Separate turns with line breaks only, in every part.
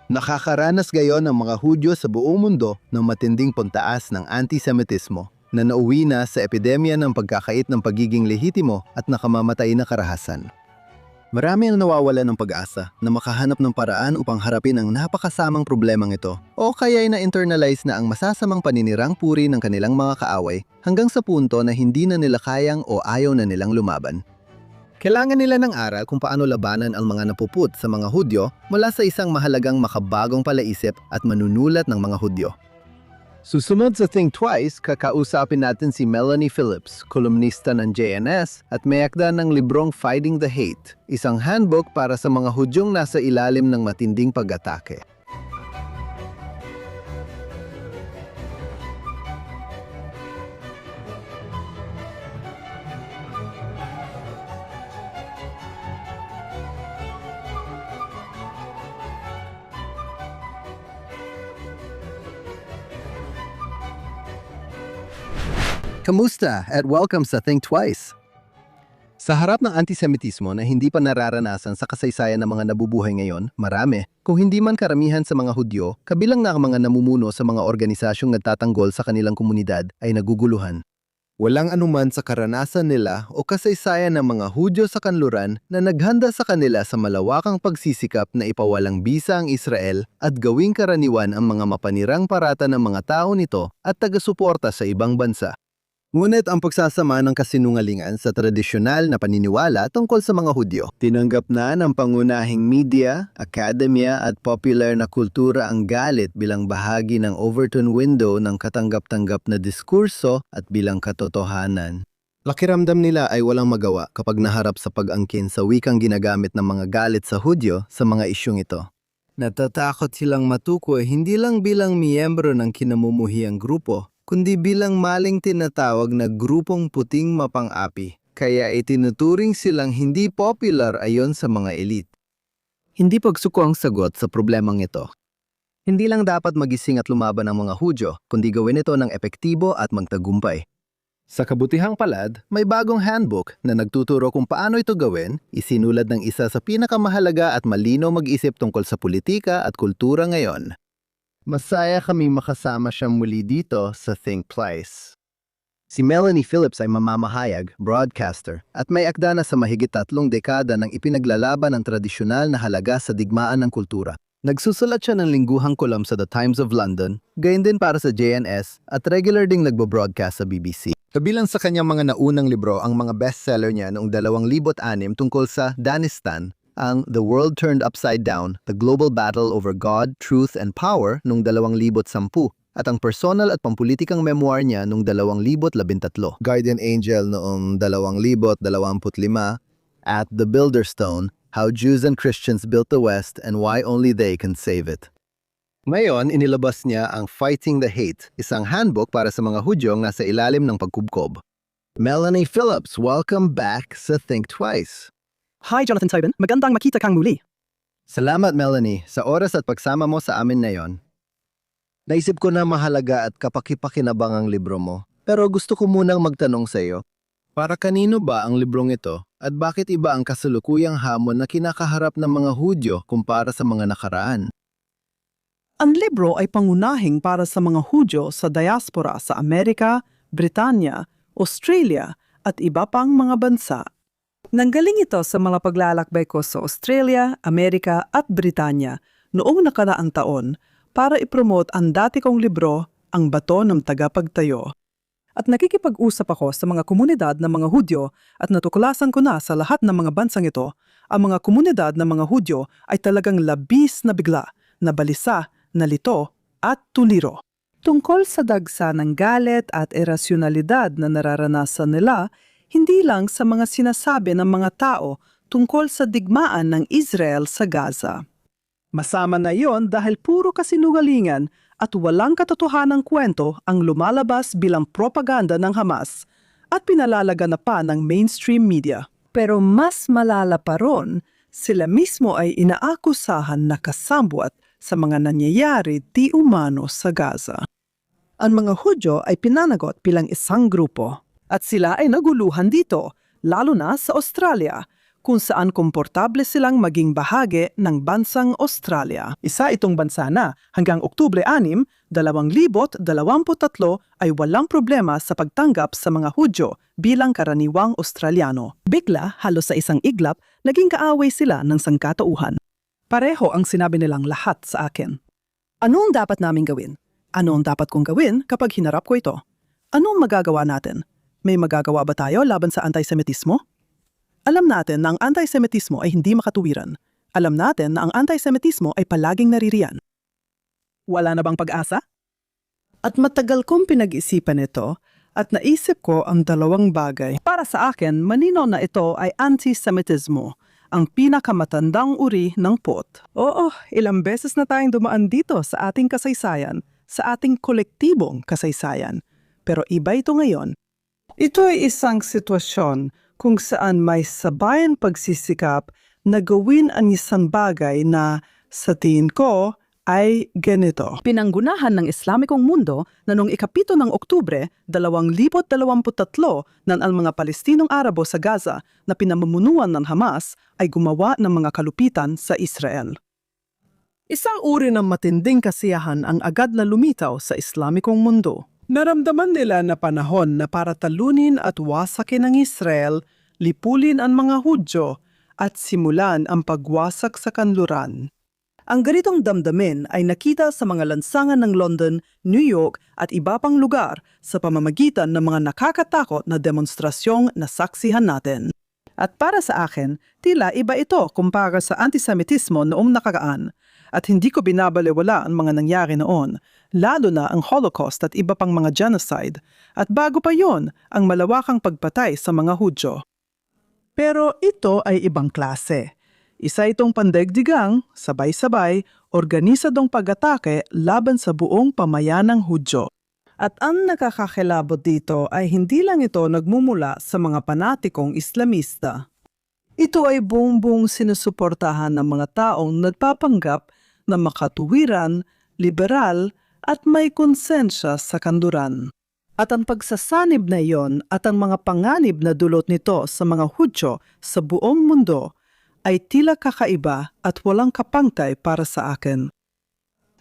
Nakakaranas gayon ang mga Hudyo sa buong mundo ng matinding pagtaas ng antisemitismo na nauwi na sa epidemya ng pagkakait ng pagiging lehitimo at nakamamatay na karahasan. Marami ang nawawala ng pag-asa na makahanap ng paraan upang harapin ang napakasamang problemang ito o kaya ay na-internalize na ang masasamang paninirang puri ng kanilang mga kaaway hanggang sa punto na hindi na nila kayang o ayaw na nilang lumaban. Kailangan nila ng aral kung paano labanan ang mga napuput sa mga Hudyo mula sa isang mahalagang makabagong palaisip at manunulat ng mga Hudyo. Susunod sa Think Twice, kakausapin natin si Melanie Phillips, kolumnista ng JNS at may akda ng librong Fighting the Hate, isang handbook para sa mga Hudyong nasa ilalim ng matinding pag-atake. Kamusta at welcome sa Think Twice! Sa harap ng antisemitismo na hindi pa nararanasan sa kasaysayan ng mga nabubuhay ngayon, marami, kung hindi man karamihan sa mga Hudyo, kabilang na ang mga namumuno sa mga organisasyong nagtatanggol sa kanilang komunidad ay naguguluhan. Walang anuman sa karanasan nila o kasaysayan ng mga Hudyo sa kanluran na naghanda sa kanila sa malawakang pagsisikap na ipawalang bisa ang Israel at gawing karaniwan ang mga mapanirang parata ng mga tao nito at taga-suporta sa ibang bansa. Ngunit ang pagsasama ng kasinungalingan sa tradisyonal na paniniwala tungkol sa mga Hudyo. Tinanggap na ng pangunahing media, akademya at popular na kultura ang galit bilang bahagi ng Overton window ng katanggap-tanggap na diskurso at bilang katotohanan. Lakiramdam nila ay walang magawa kapag naharap sa pag-angkin sa wikang ginagamit ng mga galit sa Hudyo sa mga isyong ito. Natatakot silang matukoy hindi lang bilang miyembro ng kinamumuhiang grupo, kundi bilang maling tinatawag na grupong puting mapang-api, kaya itinuturing silang hindi popular ayon sa mga elite. Hindi pagsuko ang sagot sa problemang ito. Hindi lang dapat magising at lumaban ang mga Hudyo, kundi gawin ito ng epektibo at magtagumpay. Sa kabutihang palad, may bagong handbook na nagtuturo kung paano ito gawin, isinulad ng isa sa pinakamahalaga at malinaw mag-isip tungkol sa politika at kultura ngayon. Masaya kami makasama siya muli dito sa Think Twice. Si Melanie Phillips ay mamamahayag, broadcaster, at may akda na sa mahigit 3 dekada ng ipinaglalaban ng tradisyonal na halaga sa digmaan ng kultura. Nagsusulat siya ng lingguhang kolum sa The Times of London, gayon din para sa JNS at regular ding nagbo-broadcast sa BBC. Kabilang sa kanyang mga naunang libro ang mga bestseller niya noong 2006 tungkol sa Danistan, ang The World Turned Upside Down, The Global Battle Over God, Truth and Power noong 2010 at ang personal at pampulitikang memoir niya noong 2013. Guardian Angel noong 2025 at The Builder Stone, How Jews and Christians Built the West and Why Only They Can Save It. Ngayon, inilabas niya ang Fighting the Hate, isang handbook para sa mga Hudyong nasa ilalim ng pagkubkob. Melanie Phillips, welcome back sa Think Twice.
Hi Jonathan Tobin, magandang makita kang muli.
Salamat Melanie sa oras at pagsama mo sa amin ngayon. Naisip ko na mahalaga at kapaki-pakinabang ang libro mo, pero gusto ko munang magtanong sa iyo. Para kanino ba ang librong ito at bakit iba ang kasalukuyang hamon na kinakaharap ng mga Hudyo kumpara sa mga nakaraan?
Ang libro ay pangunahing para sa mga Hudyo sa diaspora sa Amerika, Britanya, Australia at iba pang mga bansa. Nanggaling ito sa mga paglalakbay ko sa Australia, Amerika at Britanya noong nakaraang taon para ipromote ang dati kong libro, Ang Bato ng Tagapagtayo. At nakikipag-usap ako sa mga komunidad ng mga Hudyo at natuklasan ko na sa lahat ng mga bansang ito, ang mga komunidad ng mga Hudyo ay talagang labis na bigla, nabalisa, nalito at tuliro. Tungkol sa dagsa ng galit at irasyonalidad na nararanasan nila, hindi lang sa mga sinasabi ng mga tao tungkol sa digmaan ng Israel sa Gaza. Masama na yon dahil puro kasinungalingan at walang katotohanang kwento ang lumalabas bilang propaganda ng Hamas at pinalalaga na pa ng mainstream media. Pero mas malala pa ron, sila mismo ay inaakusahan na kasambwat sa mga nangyayari di umano sa Gaza. Ang mga Hudyo ay pinanagot bilang isang grupo. At sila ay naguluhan dito, lalo na sa Australia, kung saan komportable silang maging bahagi ng bansang Australia. Isa itong bansa na hanggang Oktubre 6, 2023 ay walang problema sa pagtanggap sa mga Hudyo bilang karaniwang Australiano. Bigla, halos sa isang iglap, naging kaaway sila ng sangkatauhan. Pareho ang sinabi nilang lahat sa akin. Ano ang dapat naming gawin? Ano ang dapat kong gawin kapag hinarap ko ito? Ano ang magagawa natin? May magagawa ba tayo laban sa antisemitismo? Alam natin na ang antisemitismo ay hindi makatuwiran. Alam natin na ang antisemitismo ay palaging naririyan. Wala na bang pag-asa? At matagal kong pinag-isipan ito at naisip ko ang dalawang bagay. Para sa akin, manino na ito ay antisemitismo, ang pinakamatandang uri ng pot. Oo, ilang beses na tayong dumaan dito sa ating kasaysayan, sa ating kolektibong kasaysayan. Pero iba ito ngayon. Ito ay isang sitwasyon kung saan may sabayan pagsisikap na gawin ang isang bagay na, sa tingin ko, ay ganito. Pinanggunahan ng Islamikong mundo na noong 7 ng Oktubre 2023 nang ang mga Palestinong Arabo sa Gaza na pinamumunuan ng Hamas ay gumawa ng mga kalupitan sa Israel. Isang uri ng matinding kasiyahan ang agad na lumitaw sa Islamikong mundo. Naramdaman nila na panahon na para talunin at wasakin ang Israel, lipulin ang mga Hudyo at simulan ang pagwasak sa kanluran. Ang ganitong damdamin ay nakita sa mga lansangan ng London, New York at iba pang lugar sa pamamagitan ng mga nakakatakot na demonstrasyong nasaksihan natin. At para sa akin, tila iba ito kumpara sa antisemitismo noong nakaraan. At hindi ko binabalewala ang mga nangyari noon, lalo na ang Holocaust at iba pang mga genocide, at bago pa yon, ang malawakang pagpatay sa mga Hudyo. Pero ito ay ibang klase. Isa itong pandaigdigang, sabay-sabay, organisadong pag-atake laban sa buong pamayanang Hudyo. At ang nakakakilabot dito ay hindi lang ito nagmumula sa mga panatikong Islamista. Ito ay buong-buong sinusuportahan ng mga taong nagpapanggap na makatuwiran, liberal at may konsensya sa kanluran. At ang pagsasanib na iyon at ang mga panganib na dulot nito sa mga Hudyo sa buong mundo ay tila kakaiba at walang kapangtay para sa akin.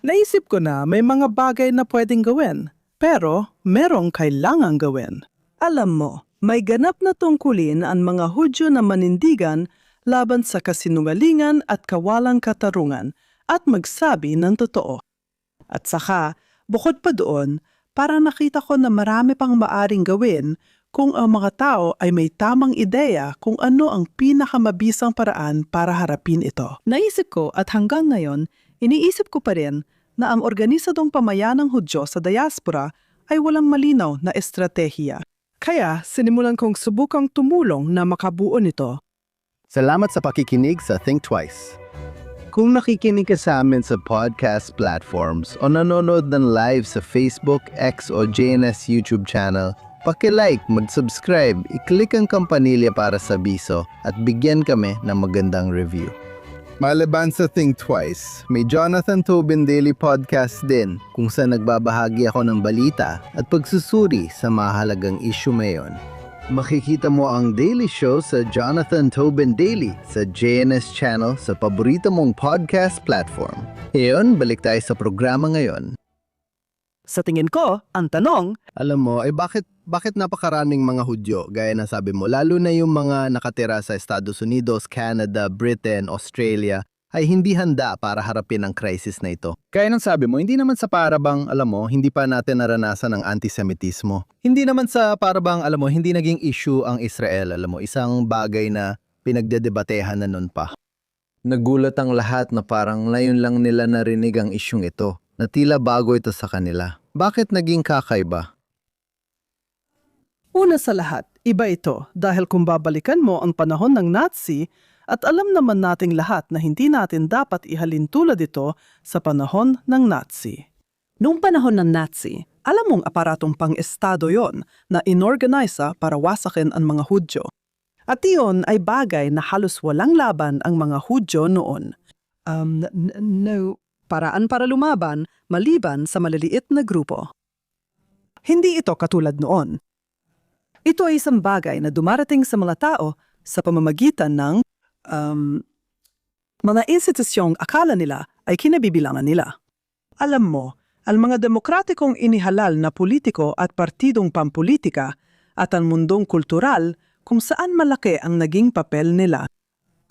Naisip ko na may mga bagay na pwedeng gawin, pero merong kailangang gawin. Alam mo, may ganap na tungkulin ang mga Hudyo na manindigan laban sa kasinungalingan at kawalang katarungan at magsabi ng totoo. At saka, bukod pa doon, parang nakita ko na marami pang maaring gawin kung ang mga tao ay may tamang ideya kung ano ang pinakamabisang paraan para harapin ito. Naisip ko at hanggang ngayon, iniisip ko pa rin na ang organisadong pamayanang Hudyo sa diaspora ay walang malinaw na estratehiya. Kaya sinimulan kong subukang tumulong na makabuo nito.
Salamat sa pakikinig sa Think Twice. Kung nakikinig ka sa amin sa podcast platforms o nanonood ng live sa Facebook, X o JNS YouTube channel, paki-like, mag-subscribe, i-click ang kampanilya para sa biso at bigyan kami ng magandang review. Maliban sa Think Twice, may Jonathan Tobin Daily Podcast din kung saan nagbabahagi ako ng balita at pagsusuri sa mahalagang issue ngayon. Makikita mo ang daily show sa Jonathan Tobin Daily sa JNS channel sa paborito mong podcast platform. Ngayon, balik tayo sa programa ngayon.
Sa tingin ko, ang tanong,
Alam mo, bakit napakaraming mga Hudyo, gaya na sabi mo, lalo na yung mga nakatira sa Estados Unidos, Canada, Britain, Australia, ay hindi handa para harapin ang crisis na ito. Gaya ng sabi mo, hindi naman sa parabang, alam mo, hindi pa natin naranasan ang antisemitismo. Hindi naman sa parabang, alam mo, hindi naging issue ang Israel, alam mo, isang bagay na pinagdedebatehan na nun pa. Nagulat ang lahat na parang ngayon lang nila narinig ang isyung ito, na tila bago ito sa kanila. Bakit naging kakaiba?
una sa lahat, iba ito dahil kung babalikan mo ang panahon ng Nazi at alam naman nating lahat na hindi natin dapat ihalin tulad ito sa panahon ng Nazi. Noong panahon ng Nazi, alam mong aparatong pang-estado yon na inorganisa para wasakin ang mga Hudyo. At iyon ay bagay na halos walang laban ang mga Hudyo noon. Paraan para lumaban maliban sa maliliit na grupo. Hindi ito katulad noon. Ito ay isang bagay na dumarating sa mga tao sa pamamagitan ng mga institusyong akala nila ay kinabibilangan nila. Alam mo, ang mga demokratikong inihalal na politiko at partidong pampolitika at ang mundong kultural kung saan malaki ang naging papel nila.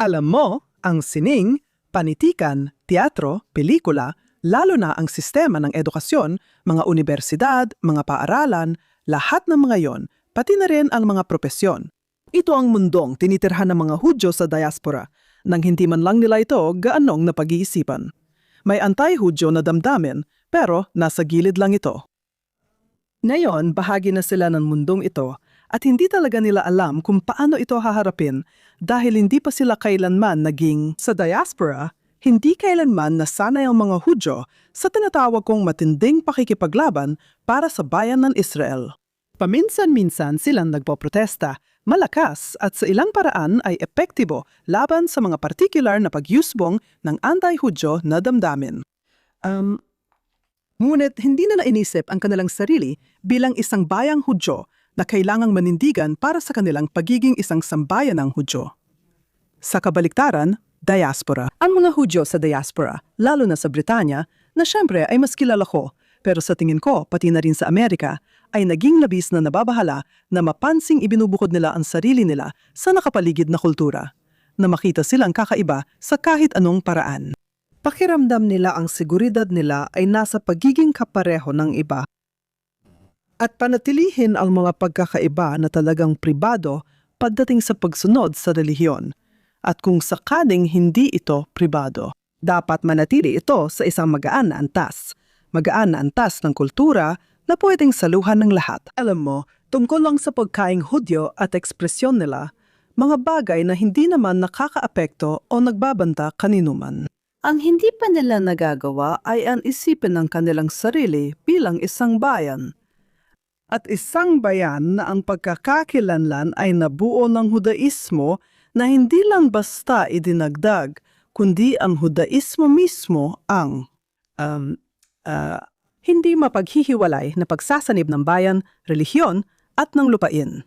Alam mo, ang sining, panitikan, teatro, pelikula, lalo na ang sistema ng edukasyon, mga universidad, mga paaralan, lahat ng mga yon, pati na rin ang mga propesyon. Ito ang mundong tinitirhan ng mga Hudyo sa diaspora, nang hindi man lang nila ito gaanong napag-iisipan. May anti-Hudyo na damdamin, pero nasa gilid lang ito. Ngayon, bahagi na sila ng mundong ito at hindi talaga nila alam kung paano ito haharapin dahil hindi pa sila kailanman naging sa diaspora, hindi kailanman nasanay ang mga Hudyo sa tinatawag kong matinding pakikipaglaban para sa bayan ng Israel. Paminsan-minsan silang nagpoprotesta, malakas at sa ilang paraan ay epektibo laban sa mga partikular na pagyusbong ng anti-Hudyo na damdamin. Ngunit hindi na inisip ang kanilang sarili bilang isang bayang Hudyo na kailangang manindigan para sa kanilang pagiging isang sambayan ng Hudyo. Sa kabaliktaran, diaspora. Ang mga Hudyo sa diaspora, lalo na sa Britanya, na syempre ay mas kilala ko, pero sa tingin ko, pati na rin sa Amerika, ay naging labis na nababahala na mapansing ibinubukod nila ang sarili nila sa nakapaligid na kultura, na makita silang kakaiba sa kahit anong paraan. Pakiramdam nila ang seguridad nila ay nasa pagiging kapareho ng iba. At panatilihin ang mga pagkakaiba na talagang pribado pagdating sa pagsunod sa relihiyon. At kung sakaling hindi ito pribado, dapat manatili ito sa isang magaan na antas. Magaan na antas ng kultura na pwedeng saluhan ng lahat. Alam mo, tungkol lang sa pagkaing Hudyo at ekspresyon nila, mga bagay na hindi naman nakakaapekto o nagbabanta kaninuman. Ang hindi pa nila nagagawa ay ang isipin ng kanilang sarili bilang isang bayan. At isang bayan na ang pagkakakilanlan ay nabuo ng Hudaismo na hindi lang basta idinagdag, kundi ang Hudaismo mismo ang hindi mapaghihiwalay na pagsasanib ng bayan, relihiyon at ng lupain.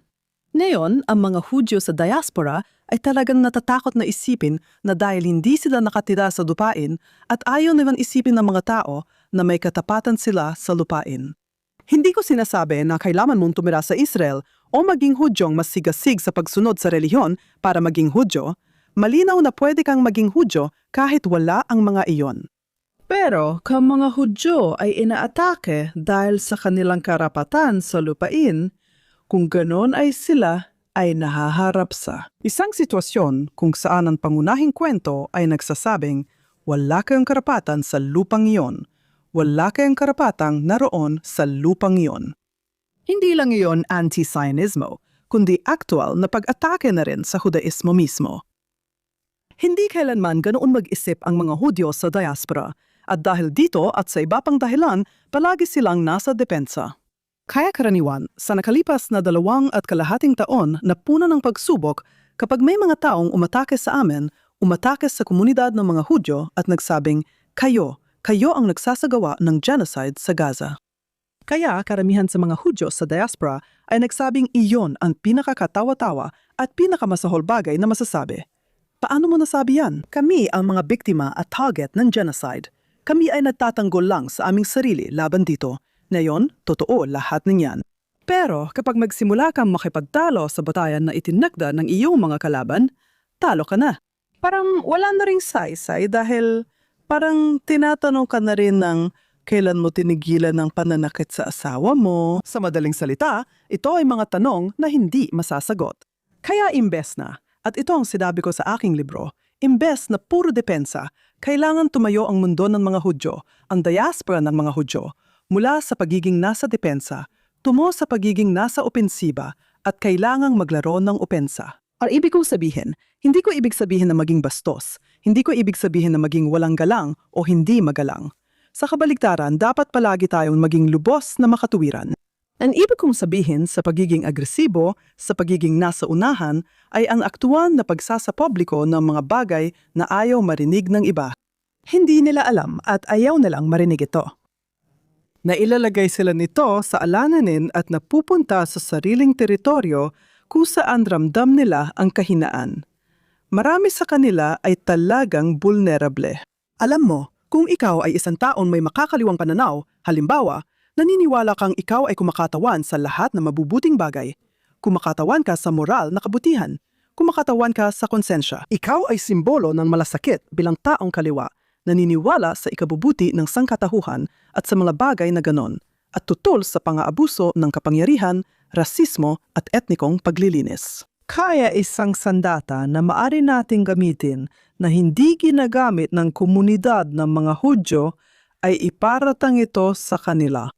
Ngayon, ang mga Hudyo sa diaspora ay talagang natatakot na isipin na dahil hindi sila nakatira sa lupain at ayaw nilang isipin ng mga tao na may katapatan sila sa lupain. Hindi ko sinasabi na kailangan mong tumira sa Israel o maging Hudyong mas sigasig sa pagsunod sa relihiyon para maging Hudyo. Malinaw na pwede kang maging Hudyo kahit wala ang mga iyon. Pero kung mga Hudyo ay inaatake dahil sa kanilang karapatan sa lupain, kung ganon ay sila ay nahaharap sa isang sitwasyon kung saan ang pangunahing kwento ay nagsasabing wala kayong karapatan sa lupang iyon, wala kayong karapatang naroon sa lupang iyon. Hindi lang iyon anti-Zionismo, kundi aktual na pag-atake na rin sa Hudaismo mismo. Hindi kailanman ganoon mag-isip ang mga Hudyo sa diaspora, at dahil dito at sa iba pang dahilan, palagi silang nasa depensa. Kaya karaniwan, sa nakalipas na 2.5 taon na puno ng pagsubok, kapag may mga taong umatake sa amin, umatake sa komunidad ng mga Hudyo at nagsabing, kayo ang nagsasagawa ng genocide sa Gaza. Kaya karamihan sa mga Hudyo sa diaspora ay nagsabing iyon ang pinakakatawa-tawa at pinakamasahol bagay na masasabi. Paano mo nasabi yan? Kami ang mga biktima at target ng genocide. Kami ay nagtatanggol lang sa aming sarili laban dito. Ngayon, totoo lahat ninyan. Pero kapag magsimula kang makipagtalo sa batayan na itinakda ng iyong mga kalaban, talo ka na. Parang wala na ring saysay dahil parang tinatanong ka na rin ng kailan mo tinigilan ng pananakit sa asawa mo. Sa madaling salita, ito ay mga tanong na hindi masasagot. Kaya imbes na, at ito ang sinabi ko sa aking libro, imbes na puro depensa, kailangan tumayo ang mundo ng mga Hudyo, ang diaspora ng mga Hudyo, mula sa pagiging nasa depensa, tumo sa pagiging nasa opensiba at kailangang maglaro ng opensa. Ang ibig kong sabihin, hindi ko ibig sabihin na maging bastos, hindi ko ibig sabihin na maging walang galang o hindi magalang. Sa kabaligtaran, dapat palagi tayong maging lubos na makatuwiran. Ang ibig kong sabihin sa pagiging agresibo, sa pagiging nasa unahan, ay ang aktuan na pagsasapubliko ng mga bagay na ayaw marinig ng iba. Hindi nila alam at ayaw nilang marinig ito. Nailalagay sila nito sa alalanin at napupunta sa sariling teritoryo kung saan ramdam nila ang kahinaan. Marami sa kanila ay talagang vulnerable. Alam mo, kung ikaw ay isang taon may makakaliwang pananaw, halimbawa, naniniwala kang ikaw ay kumakatawan sa lahat ng mabubuting bagay, kumakatawan ka sa moral na kabutihan, kumakatawan ka sa konsensya. Ikaw ay simbolo ng malasakit bilang taong kaliwa, naniniwala sa ikabubuti ng sangkatauhan at sa mga bagay na ganon, at tutol sa pang-aabuso ng kapangyarihan, rasismo at etnikong paglilinis. Kaya isang sandata na maari nating gamitin na hindi ginagamit ng komunidad ng mga Hudyo ay iparatang ito sa kanila.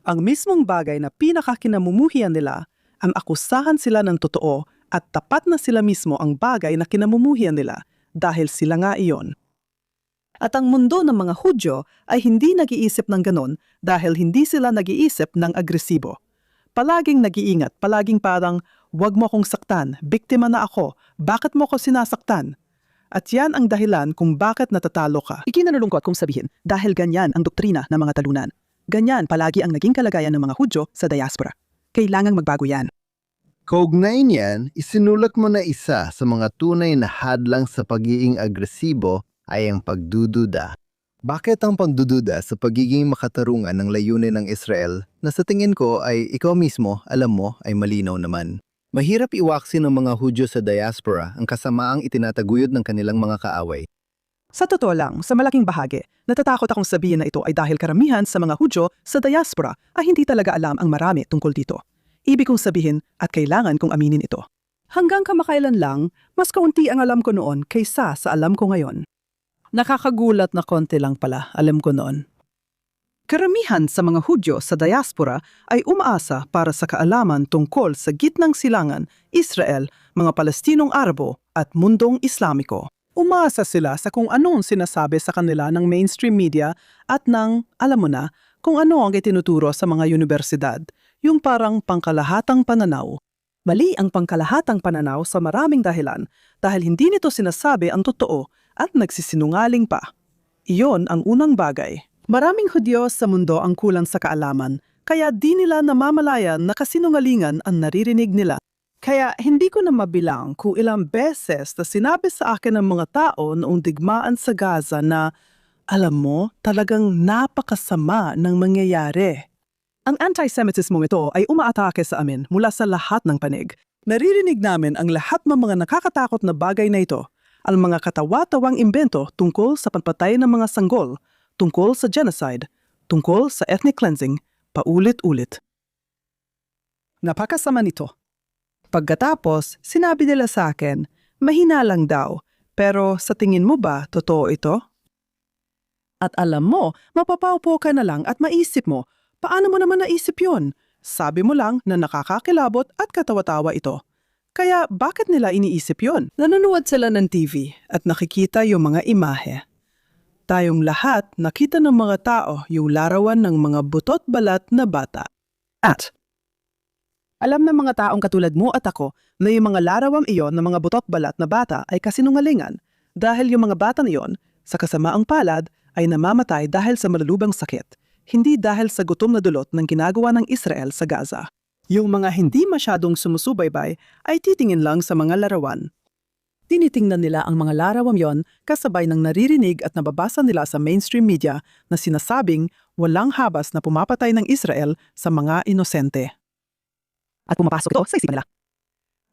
Ang mismong bagay na pinakakinamumuhian nila, ang akusahan sila ng totoo at tapat na sila mismo ang bagay na kinamumuhian nila dahil sila nga iyon. At ang mundo ng mga Hudyo ay hindi nag-iisip ng ganon dahil hindi sila nag-iisip ng agresibo. Palaging nag-iingat, palaging parang, "Wag mo akong saktan, biktima na ako, bakit mo ako sinasaktan?" At yan ang dahilan kung bakit natatalo ka. Ikinalulungkot kong sabihin dahil ganyan ang doktrina ng mga talunan. Ganyan palagi ang naging kalagayan ng mga Hudyo sa diaspora. Kailangang magbago yan.
Kaugnay niyan, isinulat mo na isa sa mga tunay na hadlang sa pagiging agresibo ay ang pagdududa. Bakit ang pagdududa sa pagiging makatarungan ng layunin ng Israel na sa tingin ko ay ikaw mismo, alam mo, ay malinaw naman? Mahirap iwaksi ng mga Hudyo sa diaspora ang kasamaang itinataguyod ng kanilang mga kaaway.
Sa totoo lang, sa malaking bahagi, natatakot akong sabihin na ito ay dahil karamihan sa mga Hudyo sa diaspora ay hindi talaga alam ang marami tungkol dito. Ibig kong sabihin at kailangan kong aminin ito. Hanggang kamakailan lang, mas kaunti ang alam ko noon kaysa sa alam ko ngayon. Nakakagulat na konti lang pala, alam ko noon. Karamihan sa mga Hudyo sa diaspora ay umaasa para sa kaalaman tungkol sa gitnang silangan, Israel, mga Palestinong Arabo at mundong Islamiko. Umaasa sila sa kung anong sinasabi sa kanila ng mainstream media at ng, alam mo na, kung ano ang itinuturo sa mga universidad, yung parang pangkalahatang pananaw. Mali ang pangkalahatang pananaw sa maraming dahilan dahil hindi nito sinasabi ang totoo at nagsisinungaling pa. Iyon ang unang bagay. Maraming Hudyo sa mundo ang kulang sa kaalaman, kaya di nila namamalayan na kasinungalingan ang naririnig nila. Kaya hindi ko na mabilang kung ilang beses na sinabi sa akin ng mga tao noong digmaan sa Gaza na, alam mo, talagang napakasama ng mangyayari. Ang anti-Semitismo ito ay umaatake sa amin mula sa lahat ng panig. Naririnig namin ang lahat ng mga nakakatakot na bagay na ito, ang mga katawa-tawang imbento tungkol sa pagpatay ng mga sanggol, tungkol sa genocide, tungkol sa ethnic cleansing, paulit-ulit. Napakasama nito. Pagkatapos, sinabi nila sa akin, mahina lang daw, pero sa tingin mo ba totoo ito? At alam mo, mapapaupo ka na lang at maisip mo, paano mo naman naisip yon? Sabi mo lang na nakakakilabot at katawa-tawa ito. Kaya bakit nila iniisip yon? Nanonood sila ng TV at nakikita yung mga imahe. Tayong lahat nakita ng mga tao yung larawan ng mga butot balat na bata. At alam ng mga taong katulad mo at ako na yung mga larawang iyon ng mga butot balat na bata ay kasinungalingan dahil yung mga bata na iyon, sa kasamaang palad, ay namamatay dahil sa malulubang sakit, hindi dahil sa gutom na dulot ng ginagawa ng Israel sa Gaza. Yung mga hindi masyadong sumusubaybay ay titingin lang sa mga larawan. Tinitingnan nila ang mga larawang yon kasabay ng naririnig at nababasa nila sa mainstream media na sinasabing walang habas na pumapatay ng Israel sa mga inosente. At pumapasok ito sa isipan nila.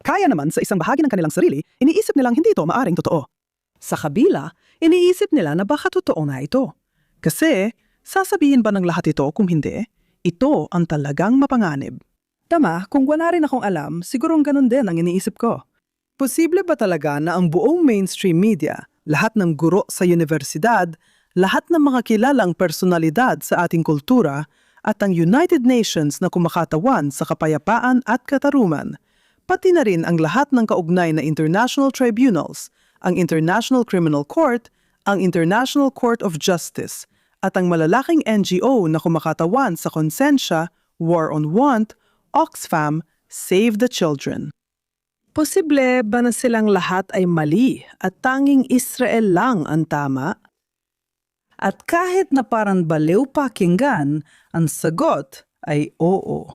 Kaya naman sa isang bahagi ng kanilang sarili, iniisip nilang hindi ito maaring totoo. Sa kabila, iniisip nila na baka totoo na ito. Kasi, sasabihin ba ng lahat ito kung hindi? Ito ang talagang mapanganib. Tama, kung wala rin akong alam, sigurong ganun din ang iniisip ko. Posible ba talaga na ang buong mainstream media, lahat ng guro sa universidad, lahat ng mga kilalang personalidad sa ating kultura, at ang United Nations na kumakatawan sa kapayapaan at katarungan, pati na rin ang lahat ng kaugnay na international tribunals, ang International Criminal Court, ang International Court of Justice, at ang malalaking NGO na kumakatawan sa konsensya, War on Want, Oxfam, Save the Children. Posible ba na silang lahat ay mali at tanging Israel lang ang tama? At kahit na parang baliw pakinggan, ang sagot ay oo.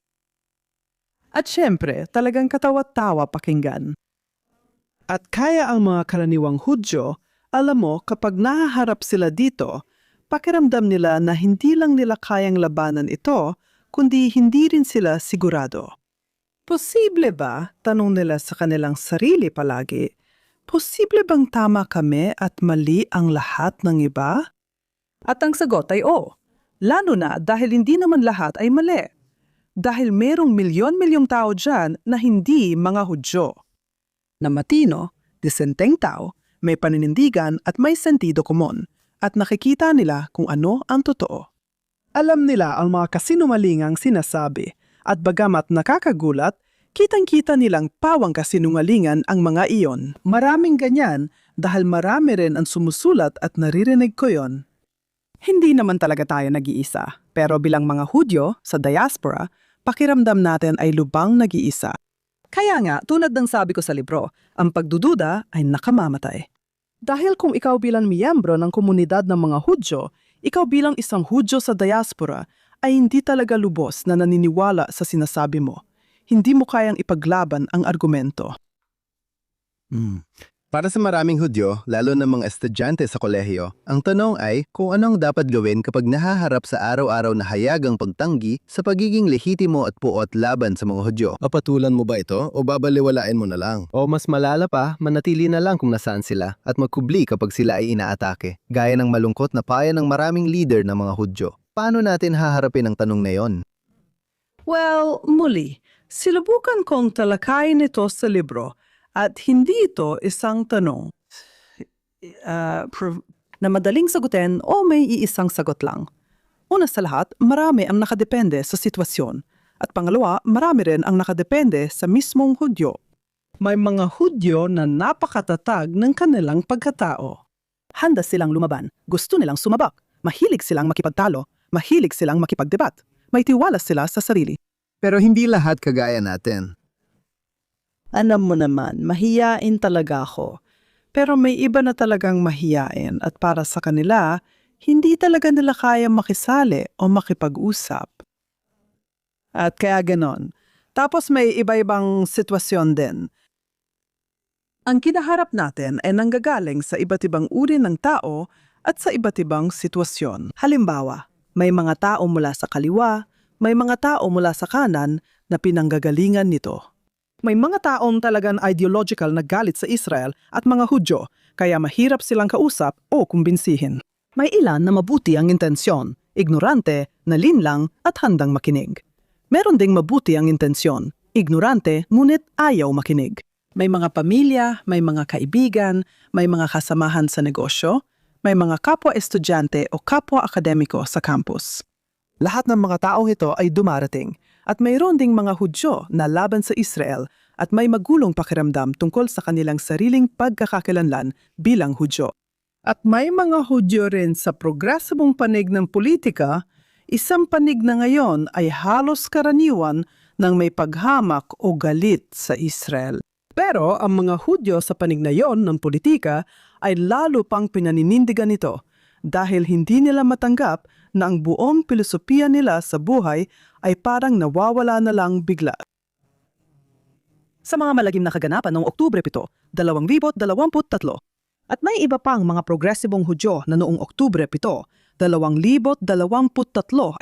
At syempre, talagang katawa-tawa pakinggan. At kaya ang mga karaniwang Hudyo, alam mo kapag nahaharap sila dito, pakiramdam nila na hindi lang nila kayang labanan ito, kundi hindi rin sila sigurado. Posible ba, tanong nila sa kanilang sarili palagi, posible bang tama kami at mali ang lahat ng iba? At ang sagot ay oo, lalo na dahil hindi naman lahat ay mali. Dahil merong milyon-milyong tao dyan na hindi mga Hudyo. Na matino, disenteng tao, may paninindigan at may sentido komon, at nakikita nila kung ano ang totoo. Alam nila ang mga kasinungalingang sinasabi, at bagamat nakakagulat, kitang-kita nilang pawang kasinungalingan ang mga iyon. Maraming ganyan dahil marami rin ang sumusulat at naririnig ko yon. Hindi naman talaga tayo nag-iisa, pero bilang mga Hudyo sa diaspora, pakiramdam natin ay lubang nag-iisa. Kaya nga, tulad ng sabi ko sa libro, ang pagdududa ay nakamamatay. Dahil kung ikaw bilang miyembro ng komunidad ng mga Hudyo, ikaw bilang isang Hudyo sa diaspora, ay hindi talaga lubos na naniniwala sa sinasabi mo. Hindi mo kayang ipaglaban ang argumento.
Para sa maraming Hudyo, lalo na mga estudyante sa kolehiyo, ang tanong ay kung anong dapat gawin kapag nahaharap sa araw-araw na hayagang pagtanggi sa pagiging lehitimo at puot laban sa mga Hudyo. Papatulan mo ba ito o babaliwalain mo na lang? O mas malala pa, manatili na lang kung nasaan sila at magkubli kapag sila ay inaatake, gaya ng malungkot na paya ng maraming leader ng mga Hudyo. Paano natin haharapin ang tanong na yon?
Well, muli, sinubukan kong talakayin ito sa libro at hindi ito isang tanong na madaling sagutin o may iisang sagot lang. Una sa lahat, marami ang nakadepende sa sitwasyon. At pangalawa, marami rin ang nakadepende sa mismong Hudyo. May mga Hudyo na napakatatag ng kanilang pagkatao. Handa silang lumaban, gusto nilang sumabak, mahilig silang makipagtalo, mahilig silang makipagdebat, may tiwala sila sa sarili.
Pero hindi lahat kagaya natin.
Alam mo naman, mahiyain talaga ako. Pero may iba na talagang mahiyain at para sa kanila, hindi talaga nila kaya makisali o makipag-usap. At kaya ganon. Tapos may iba-ibang sitwasyon din. Ang kinaharap natin ay nanggagaling sa iba't ibang uri ng tao at sa iba't ibang sitwasyon. Halimbawa, may mga tao mula sa kaliwa, may mga tao mula sa kanan na pinanggagalingan nito. May mga taong talagang ideological na galit sa Israel at mga Hudyo, kaya mahirap silang kausap o kumbinsihin. May ilan na mabuti ang intensyon, ignorante, nalinlang at handang makinig. Meron ding mabuti ang intensyon, ignorante ngunit ayaw makinig. May mga pamilya, may mga kaibigan, may mga kasamahan sa negosyo, may mga kapwa-estudyante o kapwa-akademiko sa campus. Lahat ng mga taong ito ay dumarating. At mayroon ding mga Hudyo na laban sa Israel at may magulong pakiramdam tungkol sa kanilang sariling pagkakakilanlan bilang Hudyo. At may mga Hudyo rin sa progresibong panig ng politika, isang panig na ngayon ay halos karaniwan ng may paghamak o galit sa Israel. Pero ang mga Hudyo sa panig na yon ng politika ay lalo pang pinaninindigan ito dahil hindi nila matanggap na ang buong pilosopiya nila sa buhay ay parang nawawala na lang bigla. Sa mga malagim na kaganapan noong Oktubre 7, 2023, at may iba pang mga progresibong Hudyo na noong Oktubre 7, 2023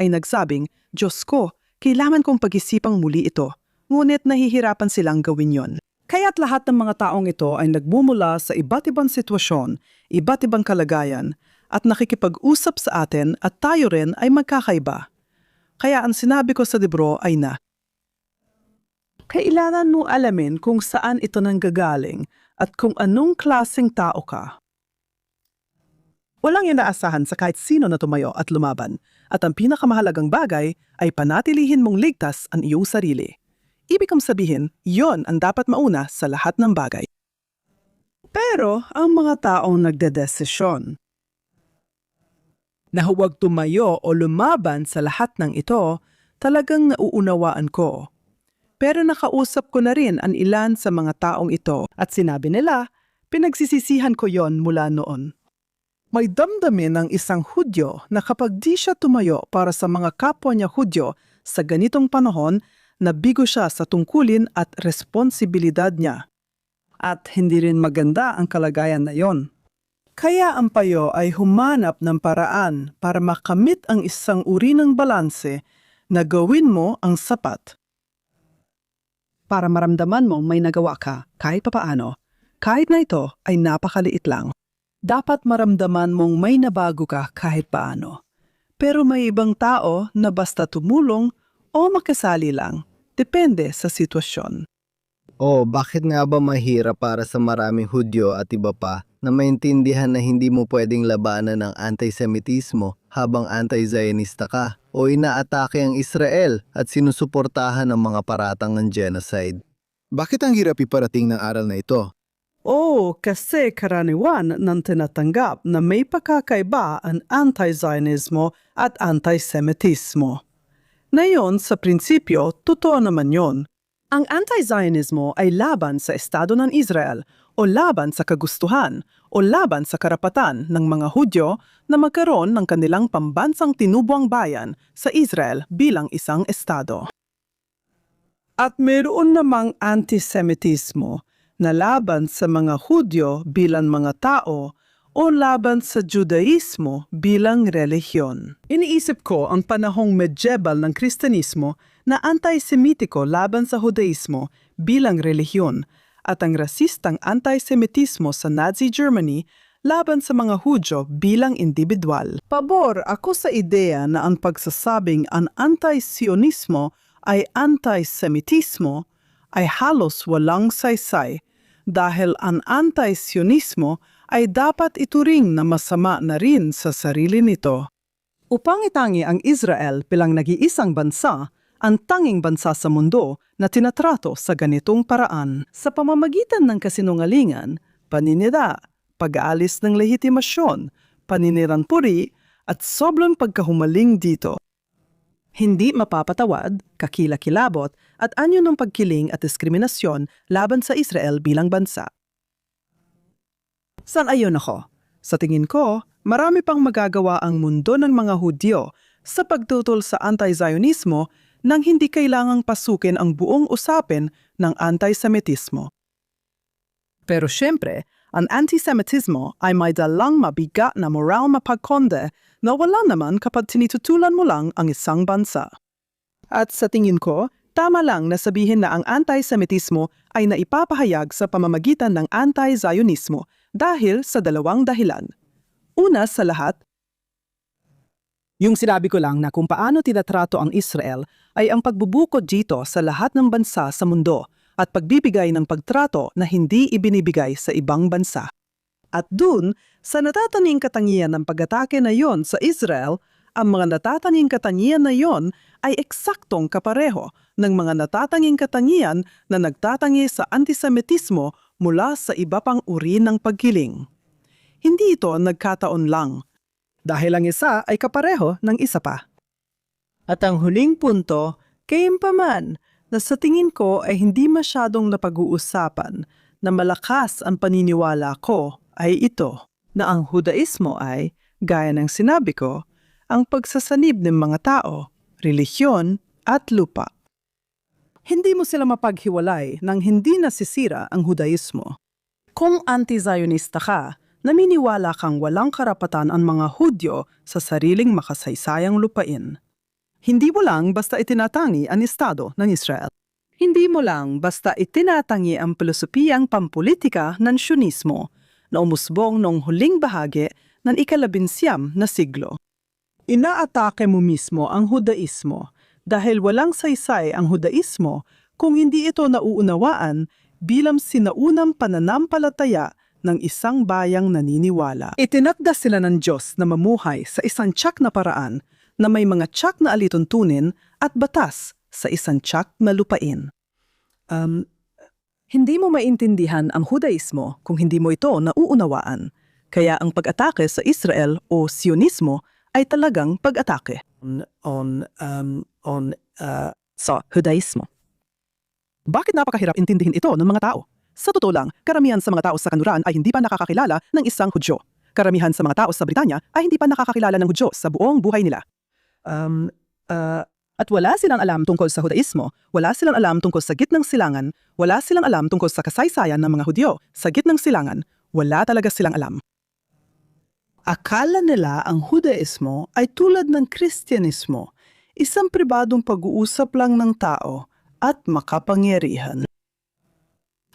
ay nagsabing, Diyos ko, kailangan kong pag-isipang muli ito, ngunit nahihirapan silang gawin yon. Kaya't lahat ng mga taong ito ay nagmumula sa iba't ibang sitwasyon, iba't ibang kalagayan, at nakikipag-usap sa atin at tayo rin ay magkakaiba. Kaya ang sinabi ko sa libro ay na, kailangan mo alamin kung saan ito nanggagaling at kung anong klaseng tao ka. Walang inaasahan sa kahit sino na tumayo at lumaban, at ang pinakamahalagang bagay ay panatilihin mong ligtas ang iyong sarili. Ibig kong sabihin, yon ang dapat mauna sa lahat ng bagay. Pero ang mga taong nagdedesisyon na huwag tumayo o lumaban sa lahat ng ito, talagang nauunawaan ko. Pero nakausap ko na rin ang ilan sa mga taong ito at sinabi nila, pinagsisisihan ko yon mula noon. May damdamin ng isang Hudyo na kapag di siya tumayo para sa mga kapwa niya Hudyo sa ganitong panahon, nabigo siya sa tungkulin at responsibilidad niya. At hindi rin maganda ang kalagayan na yon. Kaya ang payo ay humanap ng paraan para makamit ang isang uri ng balanse na gawin mo ang sapat. Para maramdaman mong may nagawa ka kahit papaano, kahit na ito ay napakaliit lang. Dapat maramdaman mong may nabago ka kahit paano. Pero may ibang tao na basta tumulong o makasali lang, depende sa sitwasyon.
Bakit nga ba mahirap para sa maraming Hudyo at iba pa na maintindihan na hindi mo pwedeng labanan ng antisemitismo habang anti-Zionista ka o inaatake ang Israel at sinusuportahan ng mga paratang ng genocide?
Bakit ang hirap iparating ng aral na ito?
Kasi karaniwan ng tinatanggap na may pakakaiba ang anti-Zionismo at anti-Semitismo. Ngayon, sa prinsipyo, totoo naman yon. Ang anti-Zionismo ay laban sa Estado ng Israel o laban sa kagustuhan o laban sa karapatan ng mga Hudyo na magkaroon ng kanilang pambansang tinubuang bayan sa Israel bilang isang Estado. At mayroon namang antisemitismo na laban sa mga Hudyo bilang mga tao o laban sa Judaismo bilang relihiyon. Iniisip ko ang panahong medieval ng Kristiyanismo na anti-Semitiko laban sa Judaismo bilang relihiyon at ang rasistang anti-Semitismo sa Nazi Germany laban sa mga Hudyo bilang individual. Pabor ako sa ideya na ang pagsasabing ang anti-Sionismo ay anti-Semitismo ay halos walang saysay dahil ang anti-Sionismo ay dapat ituring na masama na rin sa sarili nito. Upang itangi ang Israel bilang nag-iisang bansa, ang tanging bansa sa mundo na tinatrato sa ganitong paraan sa pamamagitan ng kasinungalingan, paninira, pag-aalis ng lehitimasyon, paninirang puri at sobrang pagkahumaling dito. Hindi mapapatawad, kakilakilabot at anyo ng pagkiling at diskriminasyon laban sa Israel bilang bansa. Sang-ayon ako. Sa tingin ko, marami pang magagawa ang mundo ng mga Hudyo sa pagtutol sa anti-Zionismo nang hindi kailangang pasukin ang buong usapin ng anti-Semitismo. Pero syempre, ang anti-Semitismo ay may dalang mabigat na moral mapagkonde na wala naman kapag tinitutulan mo lang ang isang bansa. At sa tingin ko, tama lang na sabihin na ang anti-Semitismo ay naipapahayag sa pamamagitan ng anti-Zionismo dahil sa dalawang dahilan. Una sa lahat, yung sinabi ko lang na kung paano tinatrato ang Israel ay ang pagbubukod dito sa lahat ng bansa sa mundo at pagbibigay ng pagtrato na hindi ibinibigay sa ibang bansa. At dun, sa natatanging katangian ng pag-atake na yon sa Israel, ang mga natatanging katangian na yon ay eksaktong kapareho ng mga natatanging katangian na nagtatangi sa antisemitismo mula sa iba pang uri ng pagkiling. Hindi ito nagkataon lang, dahil ang isa ay kapareho ng isa pa. At ang huling punto, kayamapaman, na sa tingin ko ay hindi masyadong napag-uusapan na malakas ang paniniwala ko ay ito, na ang Judaismo ay, gaya ng sinabi ko, ang pagsasanib ng mga tao, relihiyon at lupa. Hindi mo sila mapaghiwalay nang hindi nasisira ang Judaismo. Kung anti-Zionista ka, naminiwala kang walang karapatan ang mga Hudyo sa sariling makasaysayang lupain. Hindi mo lang basta itinatangi ang Estado ng Israel. Hindi mo lang basta itinatangi ang pilosopiyang pampolitika ng Sionismo na umusbong noong huling bahagi ng ika-19 na siglo. Inaatake mo mismo ang Judaismo dahil walang saysay ang Judaismo kung hindi ito nauunawaan bilang sinaunang pananampalataya ng isang bayang naniniwala. Itinakda sila ng Diyos na mamuhay sa isang tiyak na paraan na may mga tiyak na alituntunin at batas sa isang tiyak na lupain. Hindi mo maintindihan ang Judaismo kung hindi mo ito nauunawaan. Kaya ang pag-atake sa Israel o Sionismo ay talagang pag-atake sa Judaismo. Bakit napakahirap intindihin ito ng mga tao? Sa totoo lang, karamihan sa mga tao sa kanluran ay hindi pa nakakakilala ng isang Hudyo. Karamihan sa mga tao sa Britanya ay hindi pa nakakakilala ng Hudyo sa buong buhay nila. At wala silang alam tungkol sa Hudaismo, wala silang alam tungkol sa gitnang silangan, wala silang alam tungkol sa kasaysayan ng mga Hudyo. Sa gitnang silangan, wala talaga silang alam. Akala nila ang Hudaismo ay tulad ng Kristyanismo, isang pribadong pag-uusap lang ng tao at makapangyarihan.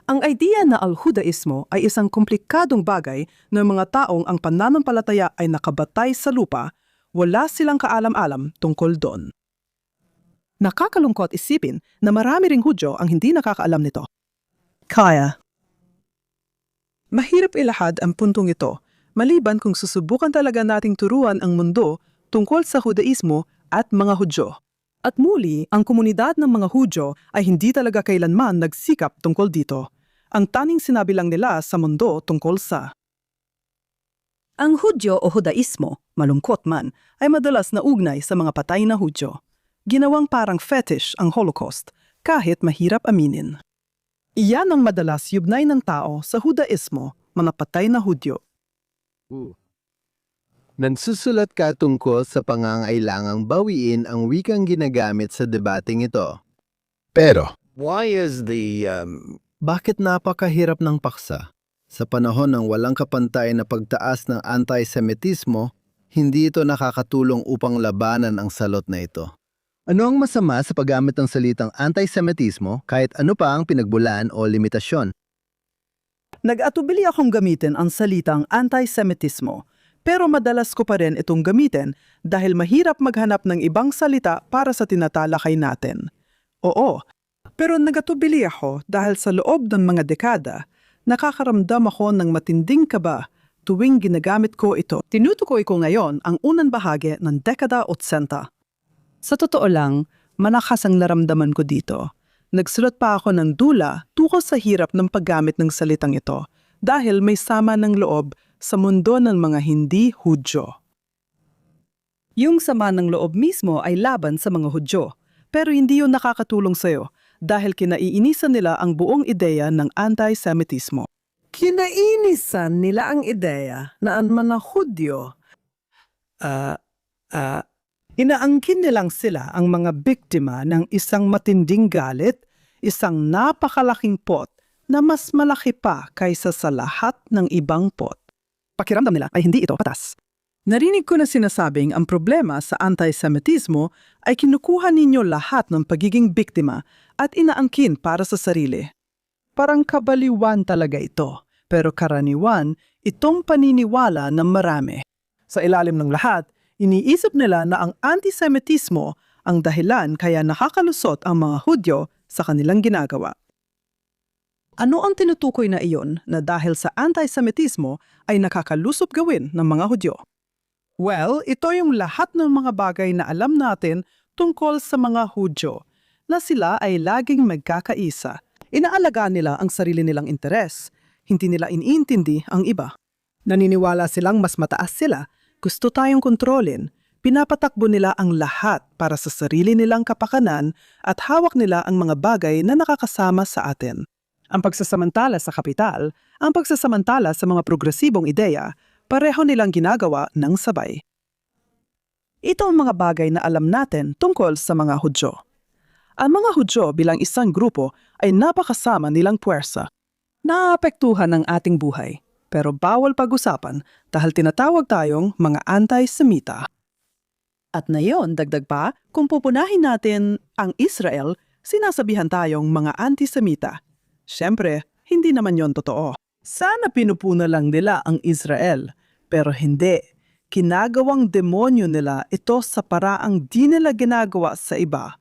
Ang idea na al-Hudaismo ay isang komplikadong bagay ng mga taong ang pananampalataya ay nakabatay sa lupa, wala silang kaalam-alam tungkol doon. Nakakalungkot isipin na marami ring Hudyo ang hindi nakakaalam nito. Kaya, mahirap ilahad ang puntong ito, maliban kung susubukan talaga nating turuan ang mundo tungkol sa Hudaismo at mga Hudyo. At muli, ang komunidad ng mga Hudyo ay hindi talaga kailanman nagsikap tungkol dito. Ang tanging sinabi lang nila sa mundo tungkol sa ang Hudyo o Hudaismo, malungkot man, ay madalas na ugnay sa mga patay na Hudyo. Ginawang parang fetish ang Holocaust, kahit mahirap aminin. Iyan ang madalas yugnay ng tao sa Hudaismo, mga patay na Hudyo.
Nansusulat ka tungkol sa pangangailangang bawiin ang wikang ginagamit sa debating ito.
Pero,
Why is the
bakit napakahirap ng paksa? Sa panahon ng walang kapantay na pagtaas ng anti-Semitismo, hindi ito nakakatulong upang labanan ang salot na ito.
Ano ang masama sa paggamit ng salitang anti-Semitismo kahit ano pa ang pinagbulaan o limitasyon?
Nag-atubili akong gamitin ang salitang anti-Semitismo, pero madalas ko pa rin itong gamitin dahil mahirap maghanap ng ibang salita para sa tinatalakay natin. Oo, pero nag-atubili ako dahil sa loob ng mga dekada, nakakaramdam ako ng matinding kaba tuwing ginagamit ko ito. Tinutukoy ko ngayon ang unang bahagi ng dekada 80. Sa totoo lang, malakas ang naramdaman ko dito. Nagsulat pa ako ng dula tungkol sa hirap ng paggamit ng salitang ito dahil may sama ng loob sa mundo ng mga hindi Hudyo. Yung sama ng loob mismo ay laban sa mga Hudyo, pero hindi yun nakakatulong sa'yo dahil kinaiinisan nila ang buong ideya ng anti-Semitismo. Kinainisan nila ang ideya na ang mga Hudyo inaangkin nilang sila ang mga biktima ng isang matinding galit, isang napakalaking pot na mas malaki pa kaysa sa lahat ng ibang pot. Pakiramdam nila ay hindi ito patas. Narinig ko na sinasabing ang problema sa anti-Semitismo ay kinukuha ninyo lahat ng pagiging biktima at inaangkin para sa sarili. Parang kabaliwan talaga ito, pero karaniwan itong paniniwala ng marami. Sa ilalim ng lahat, iniisip nila na ang anti-Semitismo ang dahilan kaya nakakalusot ang mga Hudyo sa kanilang ginagawa. Ano ang tinutukoy na iyon na dahil sa anti-Semitismo ay nakakalusot gawin ng mga Hudyo? Well, ito yung lahat ng mga bagay na alam natin tungkol sa mga Hudyo, na sila ay laging magkakaisa. Inaalagaan nila ang sarili nilang interes, hindi nila iniintindi ang iba. Naniniwala silang mas mataas sila, gusto tayong kontrolin, pinapatakbo nila ang lahat para sa sarili nilang kapakanan at hawak nila ang mga bagay na nakakasama sa atin. Ang pagsasamantala sa kapital, ang pagsasamantala sa mga progresibong ideya, pareho nilang ginagawa ng sabay. Ito ang mga bagay na alam natin tungkol sa mga Hudyo. Ang mga Hudyo bilang isang grupo ay napakasama nilang puwersa. Naapektuhan ang ating buhay, pero bawal pag-usapan dahil tinatawag tayong mga anti-Semita. At ngayon, dagdag pa, kung pupunahin natin ang Israel, sinasabihan tayong mga anti-Semita. Siyempre, hindi naman yon totoo. Sana pinupuna lang nila ang Israel, pero hindi. Kinagawang demonyo nila ito sa paraang di nila ginagawa sa iba.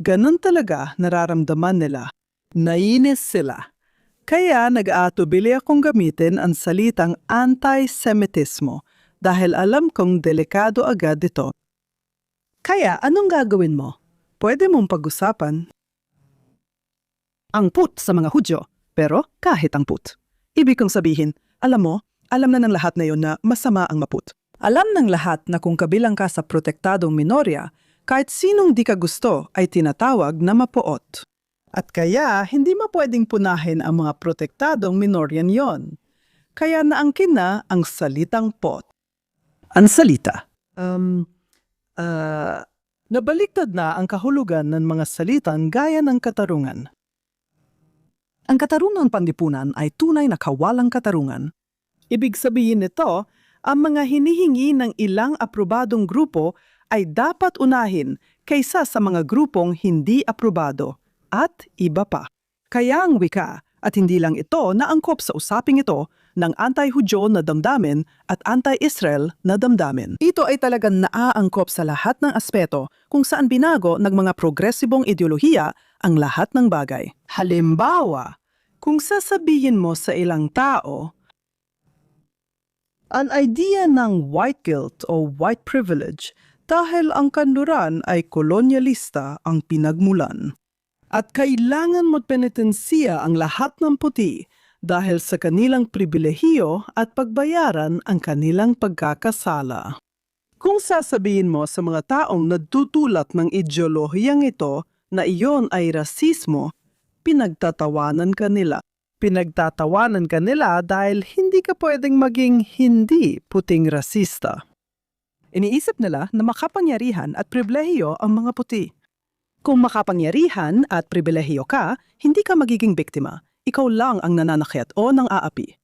Ganon talaga nararamdaman nila. Nainis sila. Kaya nag-aatubili akong gamitin ang salitang anti-Semitismo dahil alam kong delikado agad ito. Kaya anong gagawin mo? Pwede mong pag-usapan ang put sa mga Hudyo, pero kahit ang put. Ibig kong sabihin, alam na ng lahat na yon na masama ang maput. Alam ng lahat na kung kabilang ka sa protektadong minorya, kahit sinong di ka gusto ay tinatawag na mapuot. At kaya, hindi pwedeng punahin ang mga protektadong minoryan yon. Kaya naangkin na ang salitang pot. Ang salita. Nabaliktad na ang kahulugan ng mga salitang gaya ng katarungan. Ang katarungan panlipunan ay tunay na kawalang katarungan. Ibig sabihin nito, ang mga hinihingi ng ilang aprobadong grupo ay dapat unahin kaysa sa mga grupong hindi aprobado at iba pa. Kaya ang wika, at hindi lang ito naangkop sa usaping ito, ng anti-Hudyo na damdamin at anti-Israel na damdamin. Ito ay talagang naaangkop sa lahat ng aspeto kung saan binago ng mga progresibong ideolohiya ang lahat ng bagay. Halimbawa, kung sasabihin mo sa ilang tao, ang idea ng white guilt o white privilege dahil ang kanluran ay kolonyalista ang pinagmulan. At kailangan mo penitensiya ang lahat ng puti dahil sa kanilang pribilehiyo at pagbayaran ang kanilang pagkakasala. Kung sasabihin mo sa mga taong nagtutulak ng ideolohiyang ito na iyon ay rasismo, pinagtatawanan ka nila. Pinagtatawanan ka nila dahil hindi ka pwedeng maging hindi puting rasista. Iniisip nila na makapangyarihan at pribilehiyo ang mga puti. Kung makapangyarihan at pribilehiyo ka, hindi ka magiging biktima. Ikaw lang ang nananakyat o nang aapi.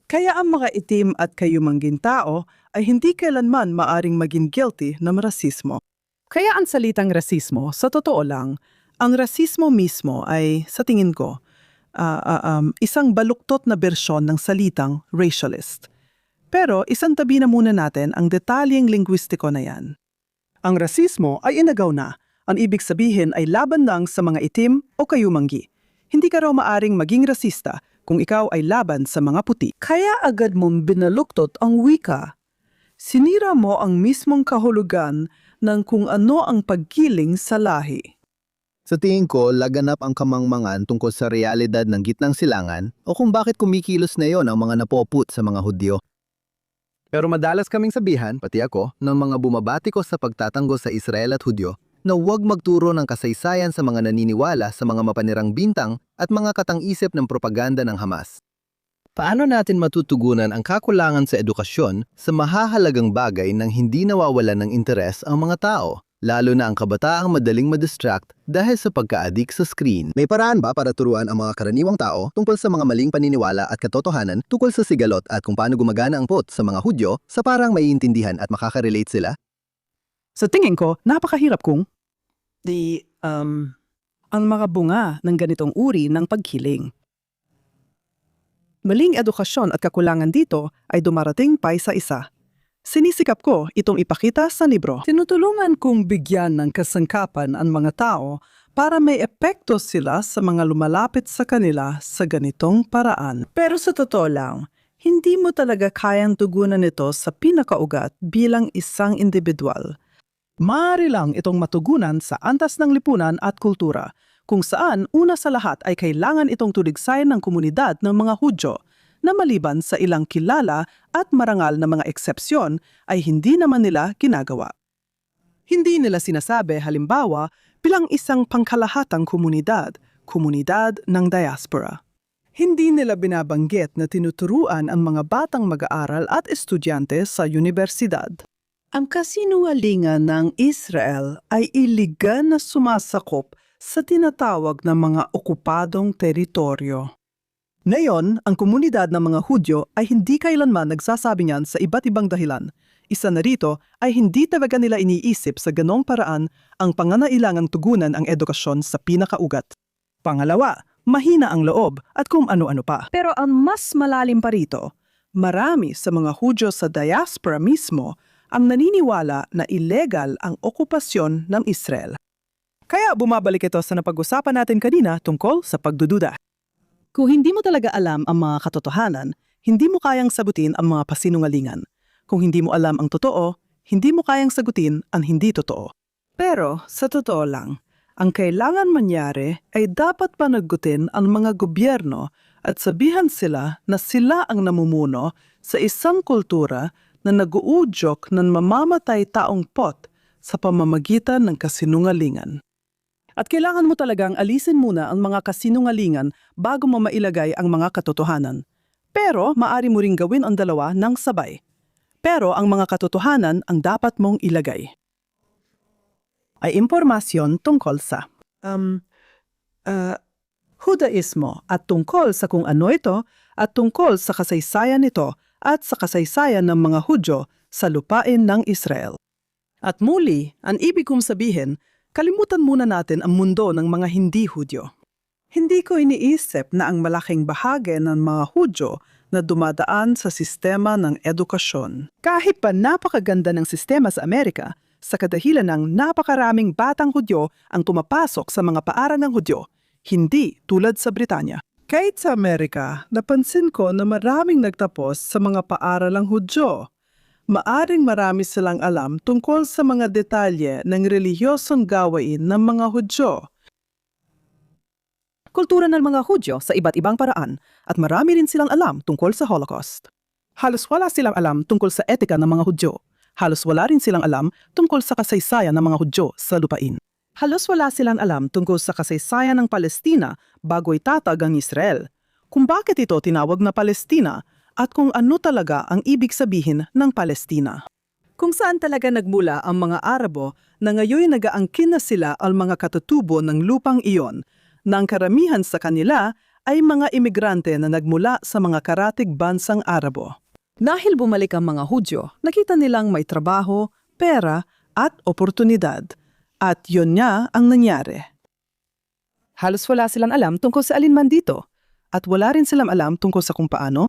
Kaya ang mga itim at kayumangging tao ay hindi kailanman maaring maging guilty ng rasismo. Kaya ang salitang rasismo, sa totoo lang, ang rasismo mismo ay, sa tingin ko, isang baluktot na bersyon ng salitang racialist. Pero isang tabi na muna natin ang detalyeng linguistiko na yan. Ang rasismo ay inagaw na. Ang ibig sabihin ay laban lang sa mga itim o kayumanggi. Hindi ka raw maaring maging rasista kung ikaw ay laban sa mga puti. Kaya agad mong binaluktot ang wika. Sinira mo ang mismong kahulugan ng kung ano ang pagkiling sa lahi.
Sa tingin ko, laganap ang kamangmangan tungkol sa realidad ng gitnang silangan o kung bakit kumikilos na yon ang mga napoput sa mga Hudyo. Pero madalas kaming sabihan, pati ako, ng mga bumabatiko sa pagtatanggol sa Israel at Hudyo na huwag magturo ng kasaysayan sa mga naniniwala sa mga mapanirang bintang at mga katang-isip ng propaganda ng Hamas. Paano natin matutugunan ang kakulangan sa edukasyon sa mahahalagang bagay nang hindi nawawalan ng interes ang mga tao, lalo na ang kabataang madaling madistract dahil sa pagka-addict sa screen?
May paraan ba para turuan ang mga karaniwang tao tungkol sa mga maling paniniwala at katotohanan tungkol sa sigalot at kung paano gumagana ang pot sa mga Hudyo sa parang maiintindihan at makaka-relate sila?
Sa tingin ko, napakahirap kung ang mga bunga ng ganitong uri ng pagkiling. Maling edukasyon at kakulangan dito ay dumarating pa isa-isa. Sinisikap ko itong ipakita sa libro. Tinutulungan kong bigyan ng kasangkapan ang mga tao para may epekto sila sa mga lumalapit sa kanila sa ganitong paraan. Pero sa totoo lang, hindi mo talaga kayang tugunan ito sa pinakaugat bilang isang individual. Maaari lang itong matugunan sa antas ng lipunan at kultura, kung saan una sa lahat ay kailangan itong tuligsayan ng komunidad ng mga Hudyo na maliban sa ilang kilala at marangal na mga eksepsyon ay hindi naman nila ginagawa. Hindi nila sinasabi halimbawa bilang isang pangkalahatang komunidad ng diaspora. Hindi nila binabanggit na tinuturuan ang mga batang mag-aaral at estudyante sa universidad. Ang kasinungalingan ng Israel ay iligan na sumasakop sa tinatawag na mga okupadong teritoryo. Ngayon, ang komunidad ng mga Hudyo ay hindi kailanman nagsasabi niyan sa iba't ibang dahilan. Isa na rito ay hindi talaga nila iniisip sa ganong paraan ang pangangailangang tugunan ang edukasyon sa pinakaugat. Pangalawa, mahina ang loob at kung ano-ano pa. Pero ang mas malalim pa rito, marami sa mga Hudyo sa diaspora mismo ang naniniwala na illegal ang okupasyon ng Israel. Kaya bumabalik ito sa napag-usapan natin kanina tungkol sa pagdududa. Kung hindi mo talaga alam ang mga katotohanan, hindi mo kayang sagutin ang mga pasinungalingan. Kung hindi mo alam ang totoo, hindi mo kayang sagutin ang hindi totoo. Pero sa totoo lang, ang kailangan mangyari ay dapat panagutin ang mga gobyerno at sabihan sila na sila ang namumuno sa isang kultura na nag-uudyok ng mamamatay taong pot sa pamamagitan ng kasinungalingan. At kailangan mo talagang alisin muna ang mga kasinungalingan bago mo mailagay ang mga katotohanan. Pero maaari mo ring gawin ang dalawa ng sabay. Pero ang mga katotohanan ang dapat mong ilagay. ay impormasyon tungkol sa Hudaismo at tungkol sa kung ano ito at tungkol sa kasaysayan nito at sa kasaysayan ng mga Hudyo sa lupain ng Israel. At muli, ang ibig kong sabihin, kalimutan muna natin ang mundo ng mga hindi Hudyo. Hindi ko iniisip na ang malaking bahagi ng mga Hudyo na dumadaan sa sistema ng edukasyon. Kahit pa napakaganda ng sistema sa Amerika, sa kadahilan ng napakaraming batang Hudyo ang pumapasok sa mga paaralan ng Hudyo, hindi tulad sa Britanya. Kahit sa Amerika, napansin ko na maraming nagtapos sa mga paaralang Hudyo. Maaring marami silang alam tungkol sa mga detalye ng relihiyosong gawain ng mga Hudyo. Kultura ng mga Hudyo sa iba't ibang paraan at marami rin silang alam tungkol sa Holocaust. Halos wala silang alam tungkol sa etika ng mga Hudyo. Halos wala rin silang alam tungkol sa kasaysayan ng mga Hudyo sa lupain. Halos wala silang alam tungkol sa kasaysayan ng Palestina bago itatag ang Israel, kung bakit ito tinawag na Palestina at kung ano talaga ang ibig sabihin ng Palestina. Kung saan talaga nagmula ang mga Arabo na ngayon nagaangkin na sila ang mga katutubo ng lupang iyon, na ang karamihan sa kanila ay mga imigrante na nagmula sa mga karatig bansang Arabo. Dahil bumalik ang mga Hudyo, nakita nilang may trabaho, pera at oportunidad. At yun nga ang nangyari. Halos wala silang alam tungkol sa alinman dito at wala rin silang alam tungkol sa kung paano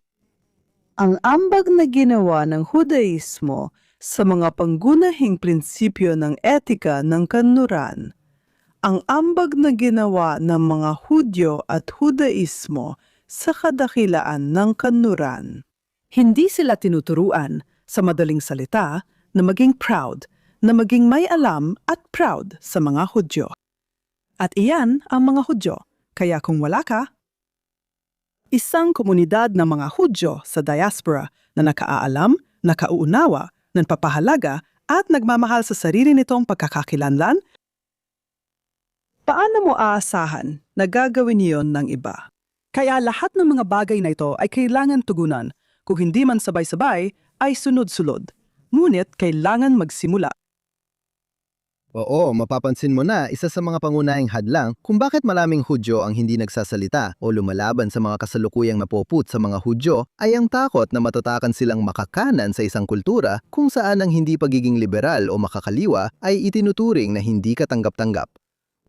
ang ambag na ginawa ng Hudaismo sa mga panggunahing prinsipyo ng etika ng kanluran. Ang ambag na ginawa ng mga Hudyo at Hudaismo sa kadakilaan ng kanluran. Hindi sila tinuturuan, sa madaling salita, na maging proud, na maging may alam at proud sa mga Hudyo. At iyan ang mga Hudyo, kaya kung wala ka, isang komunidad ng mga Hudyo sa diaspora na nakaalam, nakauunawa, nagpapahalaga at nagmamahal sa sarili nitong pagkakakilanlan, paano mo aasahan na gagawin iyon ng iba? Kaya lahat ng mga bagay na ito ay kailangan tugunan. Kung hindi man sabay-sabay, ay sunod-sulod. Ngunit kailangan magsimula.
Oo, mapapansin mo na isa sa mga pangunahing hadlang kung bakit maraming Hudyo ang hindi nagsasalita o lumalaban sa mga kasalukuyang napoput sa mga Hudyo ay ang takot na matatakan silang makakanan sa isang kultura kung saan ang hindi pagiging liberal o makakaliwa ay itinuturing na hindi katanggap-tanggap.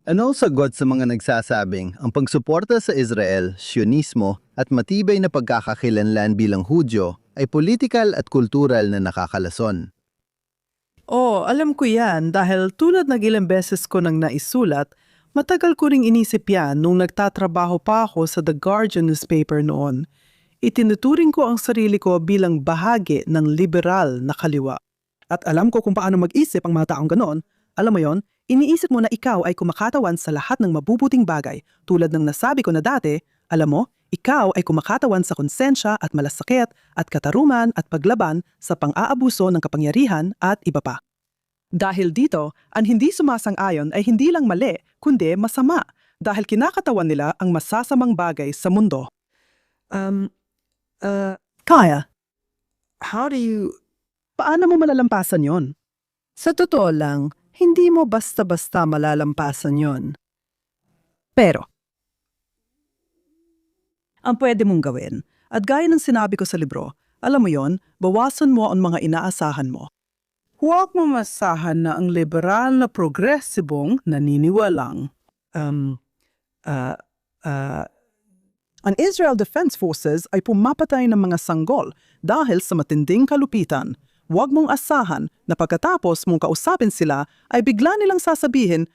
Ano sagot sa mga nagsasabing ang pagsuporta sa Israel, Sionismo at matibay na pagkakakilanlan bilang Hudyo ay politikal at kultural na nakakalason?
Alam ko yan dahil tulad ng ilang beses ko nang naisulat, matagal ko ring inisip yan nung nagtatrabaho pa ako sa The Guardian newspaper noon. Itinuturing ko ang sarili ko bilang bahagi ng liberal na kaliwa. At alam ko kung paano mag-isip ang mga taong ganon. Alam mo yon, iniisip mo na ikaw ay kumakatawan sa lahat ng mabubuting bagay tulad ng nasabi ko na dati, alam mo, ikaw ay kumakatawan sa konsensya at malasakit at kataruman at paglaban sa pang-aabuso ng kapangyarihan at iba pa. Dahil dito, ang hindi sumasang-ayon ay hindi lang mali, kundi masama dahil kinakatawan nila ang masasamang bagay sa mundo. Kaya, paano mo malalampasan yon? Sa totoo lang, hindi mo basta-basta malalampasan yon. Pero, ang pwede mong gawin, at gaya ng sinabi ko sa libro, alam mo yon, bawasan mo ang mga inaasahan mo. Huwag mo masahan na ang liberal na progresibong naniniwalang. Ang Israel Defense Forces ay pumapatay ng mga sanggol dahil sa matinding kalupitan. Huwag mong asahan na pagkatapos mong kausapin sila ay bigla nilang sasabihin,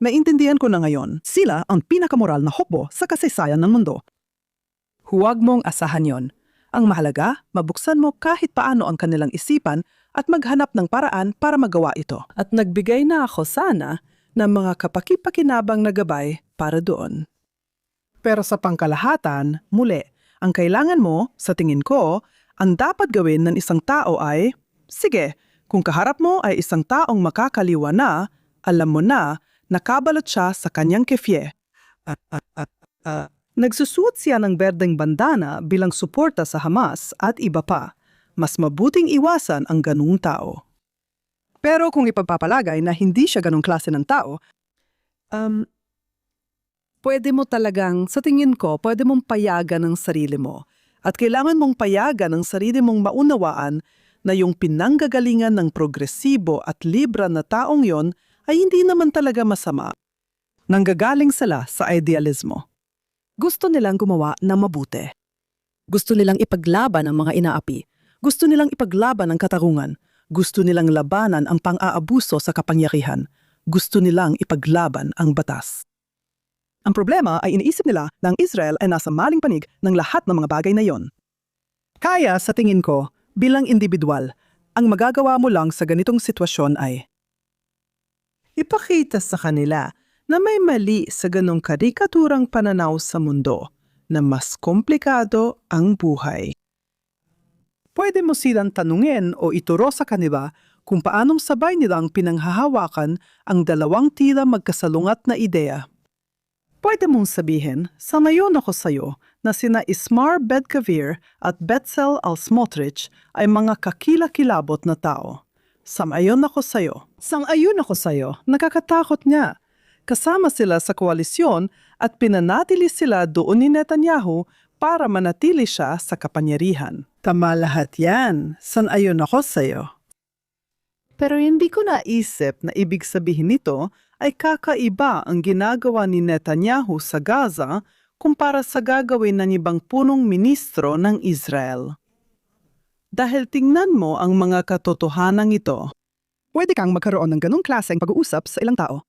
maintindihan ko na ngayon, sila ang pinakamoral na hukbo sa kasaysayan ng mundo. Huwag mong asahan yon. Ang mahalaga, mabuksan mo kahit paano ang kanilang isipan at maghanap ng paraan para magawa ito. At nagbigay na ako sana ng mga kapaki-pakinabang na gabay para doon. Pero sa pangkalahatan, muli, ang kailangan mo, sa tingin ko, ang dapat gawin ng isang tao ay, sige, kung kaharap mo ay isang taong makakaliwa na, alam mo na, nakabalot siya sa kanyang kefye. Nagsusuot siya ng berdeng bandana bilang suporta sa Hamas at iba pa. Mas mabuting iwasan ang ganung tao. Pero kung ipagpapalagay na hindi siya ganong klase ng tao, pwede mo talagang, sa tingin ko, pwede mong payagan ang sarili mo. At kailangan mong payagan ang sarili mong maunawaan na yung pinanggagalingan ng progresibo at libra na taong yon ay hindi naman talaga masama. Nanggagaling sila sa idealismo. Gusto nilang gumawa ng mabuti. Gusto nilang ipaglaban ang mga inaapi. Gusto nilang ipaglaban ang katarungan. Gusto nilang labanan ang pang-aabuso sa kapangyarihan. Gusto nilang ipaglaban ang batas. Ang problema ay iniisip nila na ang Israel ay nasa maling panig ng lahat ng mga bagay na yon. Kaya sa tingin ko, bilang individual, ang magagawa mo lang sa ganitong sitwasyon ay ipakita sa kanila na may mali sa ganong karikaturang pananaw sa mundo na mas komplikado ang buhay. Pwede mo silang tanungin o ituro sa kanila kung paanong sabay nilang pinanghahawakan ang dalawang tila magkasalungat na ideya. Pwede mong sabihin, sanayon ako sayo na sina Ismar Bedkavir at Betzel Al-Smotrich ay mga kakilakilabot na tao. Sang-ayon ako sayo, nakakatakot nga. Kasama sila sa koalisyon at pinanatili sila doon ni Netanyahu para manatili siya sa kapangyarihan. Tama lahat yan, sang-ayon ako sayo. Pero hindi ko naisip na ibig sabihin nito ay kakaiba ang ginagawa ni Netanyahu sa Gaza kumpara sa gagawin ng ibang punong ministro ng Israel. Dahil tingnan mo ang mga katotohanan ito, pwede kang magkaroon ng ganong klaseng pag-uusap sa ilang tao.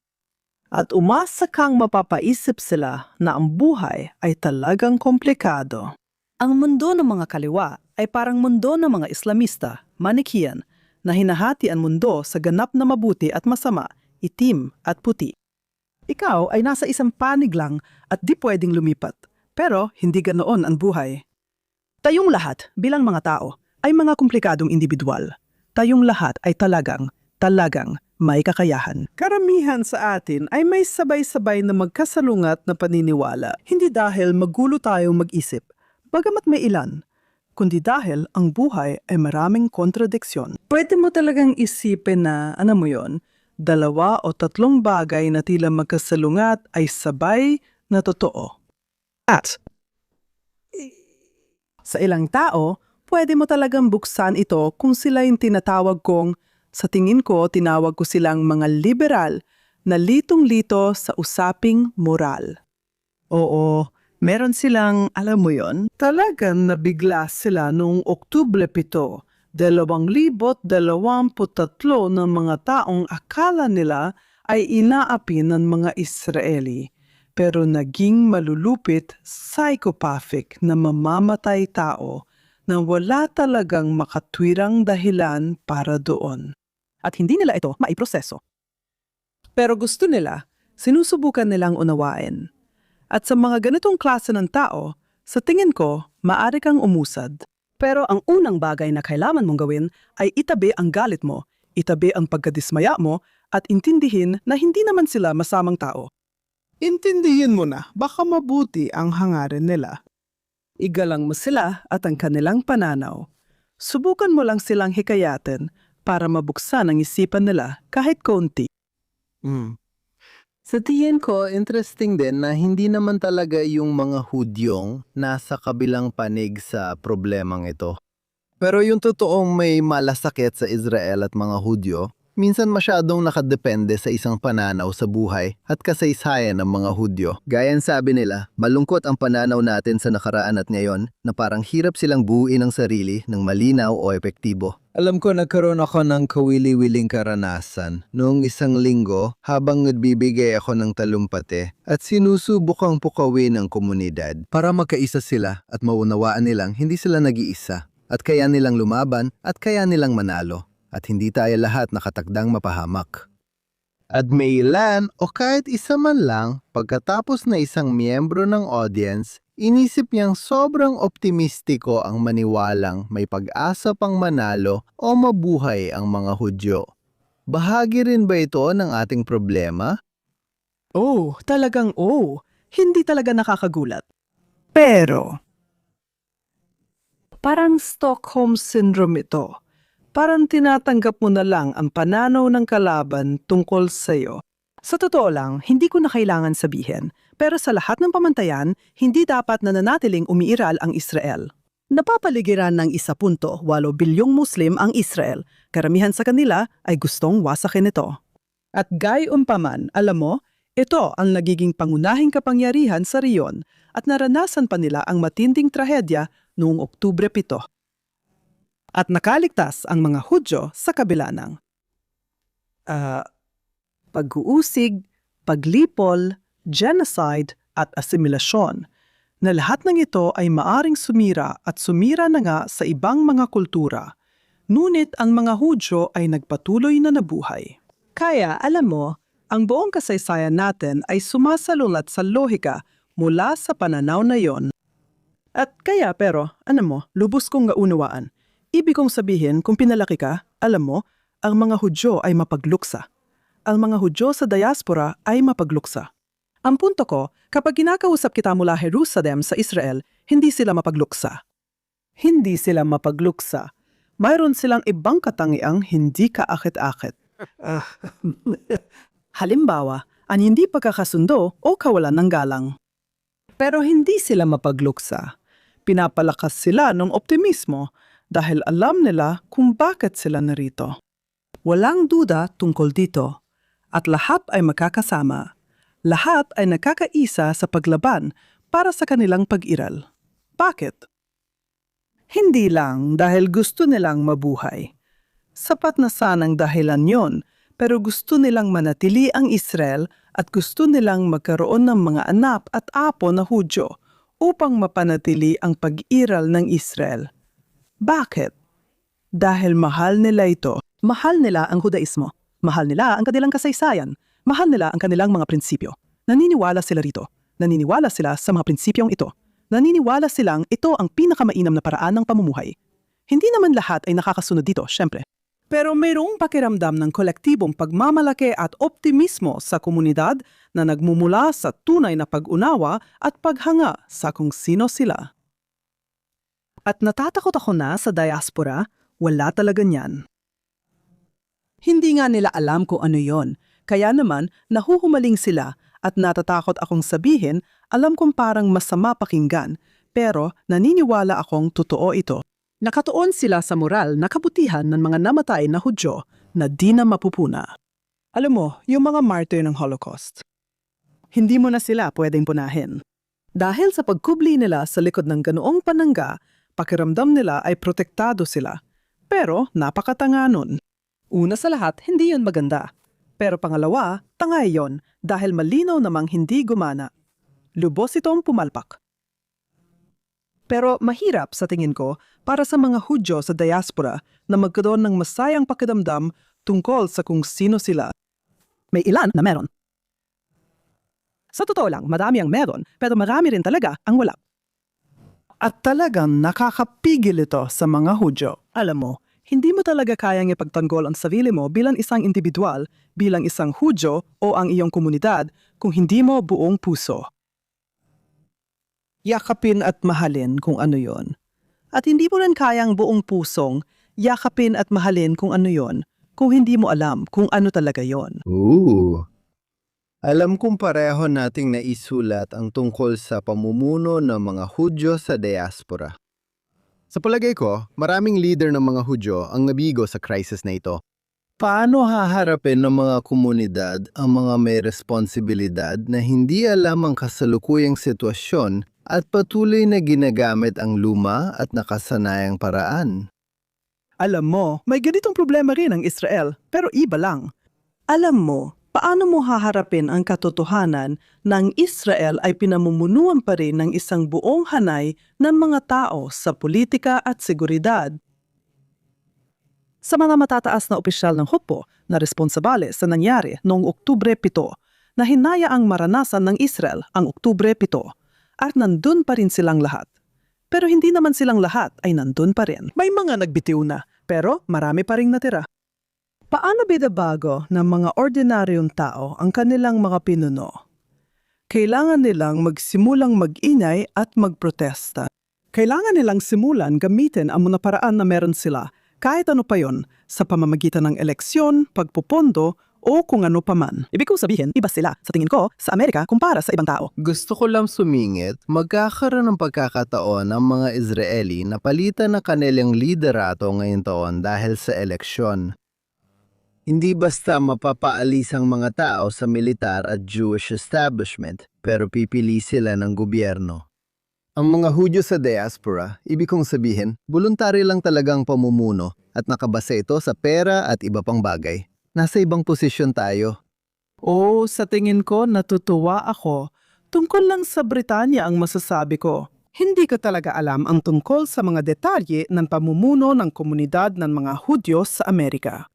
At umasa kang mapapaisip sila na ang buhay ay talagang komplikado. Ang mundo ng mga kaliwa ay parang mundo ng mga Islamista, Manikian, na hinahati ang mundo sa ganap na mabuti at masama, itim at puti. Ikaw ay nasa isang panig lang at di pwedeng lumipat, pero hindi ganoon ang buhay. Tayong lahat bilang mga tao ay mga komplikadong individual. Tayong lahat ay talagang may kakayahan. Karamihan sa atin ay may sabay-sabay na magkasalungat na paniniwala, hindi dahil magulo tayong mag-isip, bagamat may ilan, kundi dahil ang buhay ay maraming kontradiksyon. Pwede mo talagang isipin na, dalawa o tatlong bagay na tila magkasalungat ay sabay na totoo. At sa ilang tao, pwede mo talagang buksan ito kung sila yung tinatawag kong, sa tingin ko, tinawag ko silang mga liberal na litong-lito sa usaping moral. Oo, meron silang, talagang nabigla sila noong Oktubre 7, 2023 ng mga taong akala nila ay inaapi ng mga Israeli, pero naging malulupit, psychopathic na mamamatay tao na wala talagang makatwirang dahilan para doon. At hindi nila ito maiproseso. Pero gusto nila, sinusubukan nilang unawain. At sa mga ganitong klase ng tao, sa tingin ko, maaari kang umusad. Pero ang unang bagay na kailangan mong gawin ay itabi ang galit mo, itabi ang pagkadismaya mo, at intindihin na hindi naman sila masamang tao. Intindihin mo na, baka mabuti ang hangarin nila. Igalang mo sila at ang kanilang pananaw. Subukan mo lang silang hikayatin para mabuksan ang isipan nila kahit konti.
Sa tingin ko, interesting din na hindi naman talaga yung mga Hudyong nasa kabilang panig sa problemang ito. Pero yung totoong may malasakit sa Israel at mga Hudyo, minsan masyadong nakadepende sa isang pananaw sa buhay at kasaysayan ng mga Hudyo. Gaya ng sabi nila, malungkot ang pananaw natin sa nakaraan at ngayon na parang hirap silang buuin ang sarili ng malinaw o epektibo. Alam ko nagkaroon ako ng kawili-wiling karanasan noong isang linggo habang nagbibigay ako ng talumpate at sinusubok ang pukawin ng komunidad para magkaisa sila at maunawaan nilang hindi sila nag-iisa at kaya nilang lumaban at kaya nilang manalo. At hindi tayo lahat nakatakdang mapahamak. At may ilan o kahit isa man lang, pagkatapos na isang miyembro ng audience, inisip niyang sobrang optimistiko ang maniwalang may pag-asa pang manalo o mabuhay ang mga Hudyo. Bahagi rin ba ito ng ating problema?
Talagang hindi talaga nakakagulat. Pero, parang Stockholm Syndrome ito. Parang tinatanggap mo na lang ang pananaw ng kalaban tungkol sa'yo. Sa totoo lang, hindi ko na kailangan sabihin, pero sa lahat ng pamantayan, hindi dapat nananatiling umiiral ang Israel. Napapaligiran ng 1.8 bilyong Muslim ang Israel. Karamihan sa kanila ay gustong wasakin ito. At gayunpaman, alam mo, ito ang nagiging pangunahing kapangyarihan sa riyon at naranasan pa nila ang matinding trahedya noong Oktubre 7. At nakaligtas ang mga Hudyo sa kabila ng pag-uusig, paglipol, genocide at asimilasyon, na lahat ng ito ay maaring sumira at sumira na nga sa ibang mga kultura. Ngunit ang mga Hudyo ay nagpatuloy na nabuhay. Kaya alam mo, ang buong kasaysayan natin ay sumasalungat sa lohika mula sa pananaw na yon. At kaya pero, mo, lubos kong gaunawaan. Ibig kong sabihin, kung pinalaki ka, alam mo, ang mga Hudyo ay mapagluksa. Ang mga Hudyo sa diaspora ay mapagluksa. Ang punto ko, kapag kinakausap kita mula Jerusalem sa Israel, hindi sila mapagluksa. Hindi sila mapagluksa. Mayroon silang ibang katangiang hindi kaakit-akit. Halimbawa, ang hindi pagkakasundo o kawalan ng galang. Pero hindi sila mapagluksa. Pinapalakas sila ng optimismo dahil alam nila kung bakit sila narito. Walang duda tungkol dito. At lahat ay makakasama. Lahat ay nakakaisa sa paglaban para sa kanilang pag-iral. Bakit? Hindi lang dahil gusto nilang mabuhay. Sapat na sanang dahilan yon, pero gusto nilang manatili ang Israel at gusto nilang magkaroon ng mga anak at apo na Hudyo upang mapanatili ang pag-iral ng Israel. Bakit? Dahil mahal nila ito. Mahal nila ang Hudaismo. Mahal nila ang kanilang kasaysayan. Mahal nila ang kanilang mga prinsipyo. Naniniwala sila rito. Naniniwala sila sa mga prinsipyong ito. Naniniwala silang ito ang pinakamainam na paraan ng pamumuhay. Hindi naman lahat ay nakakasunod dito, syempre. Pero mayroong pakiramdam ng kolektibong pagmamalaki at optimismo sa komunidad na nagmumula sa tunay na pag-unawa at paghanga sa kung sino sila. At natatakot ako na sa diaspora, wala talaga niyan. Hindi nga nila alam kung ano yon, kaya naman nahuhumaling sila at natatakot akong sabihin, alam kong parang masama pakinggan, pero naniniwala akong totoo ito. Nakatuon sila sa moral na kabutihan ng mga namatay na Hudyo na di na mapupuna. Alam mo, yung mga martyr ng Holocaust, hindi mo na sila pwedeng punahin. Dahil sa pagkubli nila sa likod ng ganoong panangga, pakiramdam nila ay protektado sila. Pero napakatanga nun. Una sa lahat, hindi yun maganda. Pero pangalawa, tanga yon dahil malinaw namang hindi gumana. Lubos itong pumalpak. Pero mahirap sa tingin ko para sa mga Hudyo sa diaspora na magkaroon ng masayang pakiramdam tungkol sa kung sino sila. May ilan na meron. Sa totoo lang, marami ang meron, pero marami rin talaga ang wala. At talagang nakakapigil ito sa mga Hudyo. Alam mo, hindi mo talaga kayang ipagtanggol ang sarili mo bilang isang individual, bilang isang Hudyo o ang iyong komunidad kung hindi mo buong puso. Yakapin at mahalin kung ano yon. At hindi mo rin kayang buong pusong yakapin at mahalin kung ano yon kung hindi mo alam kung ano talaga yon.
Alam kong pareho nating naisulat ang tungkol sa pamumuno ng mga Hudyo sa diaspora. Sa palagay ko, maraming leader ng mga Hudyo ang nabigo sa crisis na ito. Paano haharapin ng mga komunidad ang mga may responsibilidad na hindi alam ang kasalukuyang sitwasyon at patuloy na ginagamit ang luma at nakasanayang paraan?
Alam mo, may ganitong problema rin ang Israel, pero iba lang. Alam mo, paano mo haharapin ang katotohanan na ang Israel ay pinamumunuan pa rin ng isang buong hanay ng mga tao sa politika at seguridad? Sa mga matataas na opisyal ng Hukbo na responsabale sa nangyari noong Oktubre 7, na hinayaang maranasan ng Israel ang Oktubre 7, at nandun pa rin silang lahat. Pero hindi naman silang lahat ay nandun pa rin. May mga nagbitiw na, pero marami pa ring natira. Paano binabago ng mga ordinaryong tao ang kanilang mga pinuno? Kailangan nilang magsimulang mag-ingay at magprotesta. Kailangan nilang simulan gamitin ang mga paraan na meron sila. Kahit ano pa yon, sa pamamagitan ng eleksyon, pagpupondo, o kung ano pa man. Ibig kong sabihin, iba sila, sa tingin ko, sa Amerika kumpara sa ibang tao.
Gusto ko lang sumingit, magkakaroon ng pagkakataon ng mga Israeli na palitan ng kanilang liderato ngayong taon dahil sa eleksyon. Hindi basta mapapaalis ang mga tao sa militar at Jewish establishment, pero pipili sila ng gobyerno. Ang mga Hudyo sa diaspora, ibig kong sabihin, voluntary lang talagang pamumuno at nakabasa ito sa pera at iba pang bagay. Nasa ibang posisyon tayo.
Oo, sa tingin ko, natutuwa ako. Tungkol lang sa Britanya ang masasabi ko. Hindi ko talaga alam ang tungkol sa mga detalye ng pamumuno ng komunidad ng mga Hudyo sa Amerika.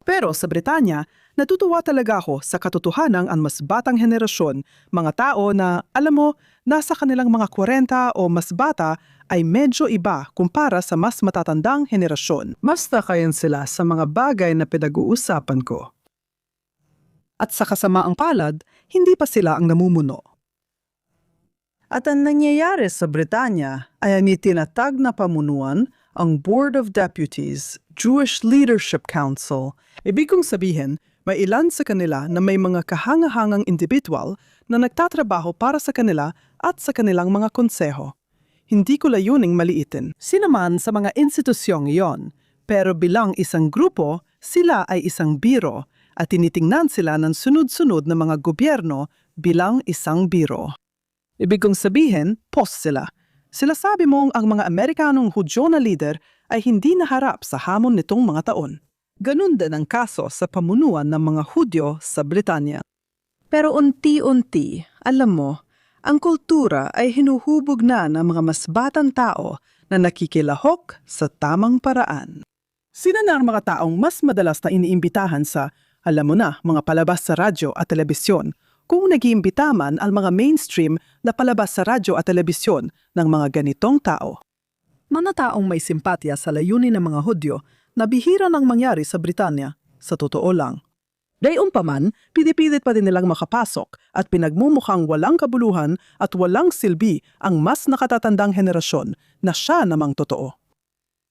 Pero sa Britanya, natutuwa talaga ako sa katotohanan ang mas batang henerasyon, mga tao na, alam mo, nasa kanilang mga 40 o mas bata ay medyo iba kumpara sa mas matatandang henerasyon. Mas takayan sila sa mga bagay na pinag-uusapan ko. At sa kasamaang palad, hindi pa sila ang namumuno. At ang nangyayari sa Britanya ay ang itinatag na pamunuan, ang Board of Deputies, Jewish Leadership Council. Ibig kong sabihin, may ilan sa kanila na may mga kahangahangang individual na nagtatrabaho para sa kanila at sa kanilang mga konseho. Hindi ko layuning maliitin. Sinaman sa mga institusyong iyon, pero bilang isang grupo, sila ay isang biro at tinitingnan sila ng sunod-sunod na mga gobyerno bilang isang biro. Ibig kong sabihin, post sila. Sila sabi mong ang mga Amerikanong Hudyo na leader ay hindi naharap sa hamon nitong mga taon. Ganun din ang kaso sa pamunuan ng mga Hudyo sa Britanya. Pero unti-unti, alam mo, ang kultura ay hinuhubog na ng mga mas batang tao na nakikilahok sa tamang paraan. Sina na ang mga taong mas madalas na iniimbitahan sa, alam mo na, mga palabas sa radyo at telebisyon, kung nag-iimbita man ang mga mainstream na palabas sa radyo at telebisyon ng mga ganitong tao. Mga taong may simpatya sa layunin ng mga Hudyo na bihira nang mangyari sa Britanya, sa totoo lang. Gayunpaman, pinipilit pa din nilang makapasok at pinagmumukhang walang kabuluhan at walang silbi ang mas nakatatandang henerasyon na siya namang totoo.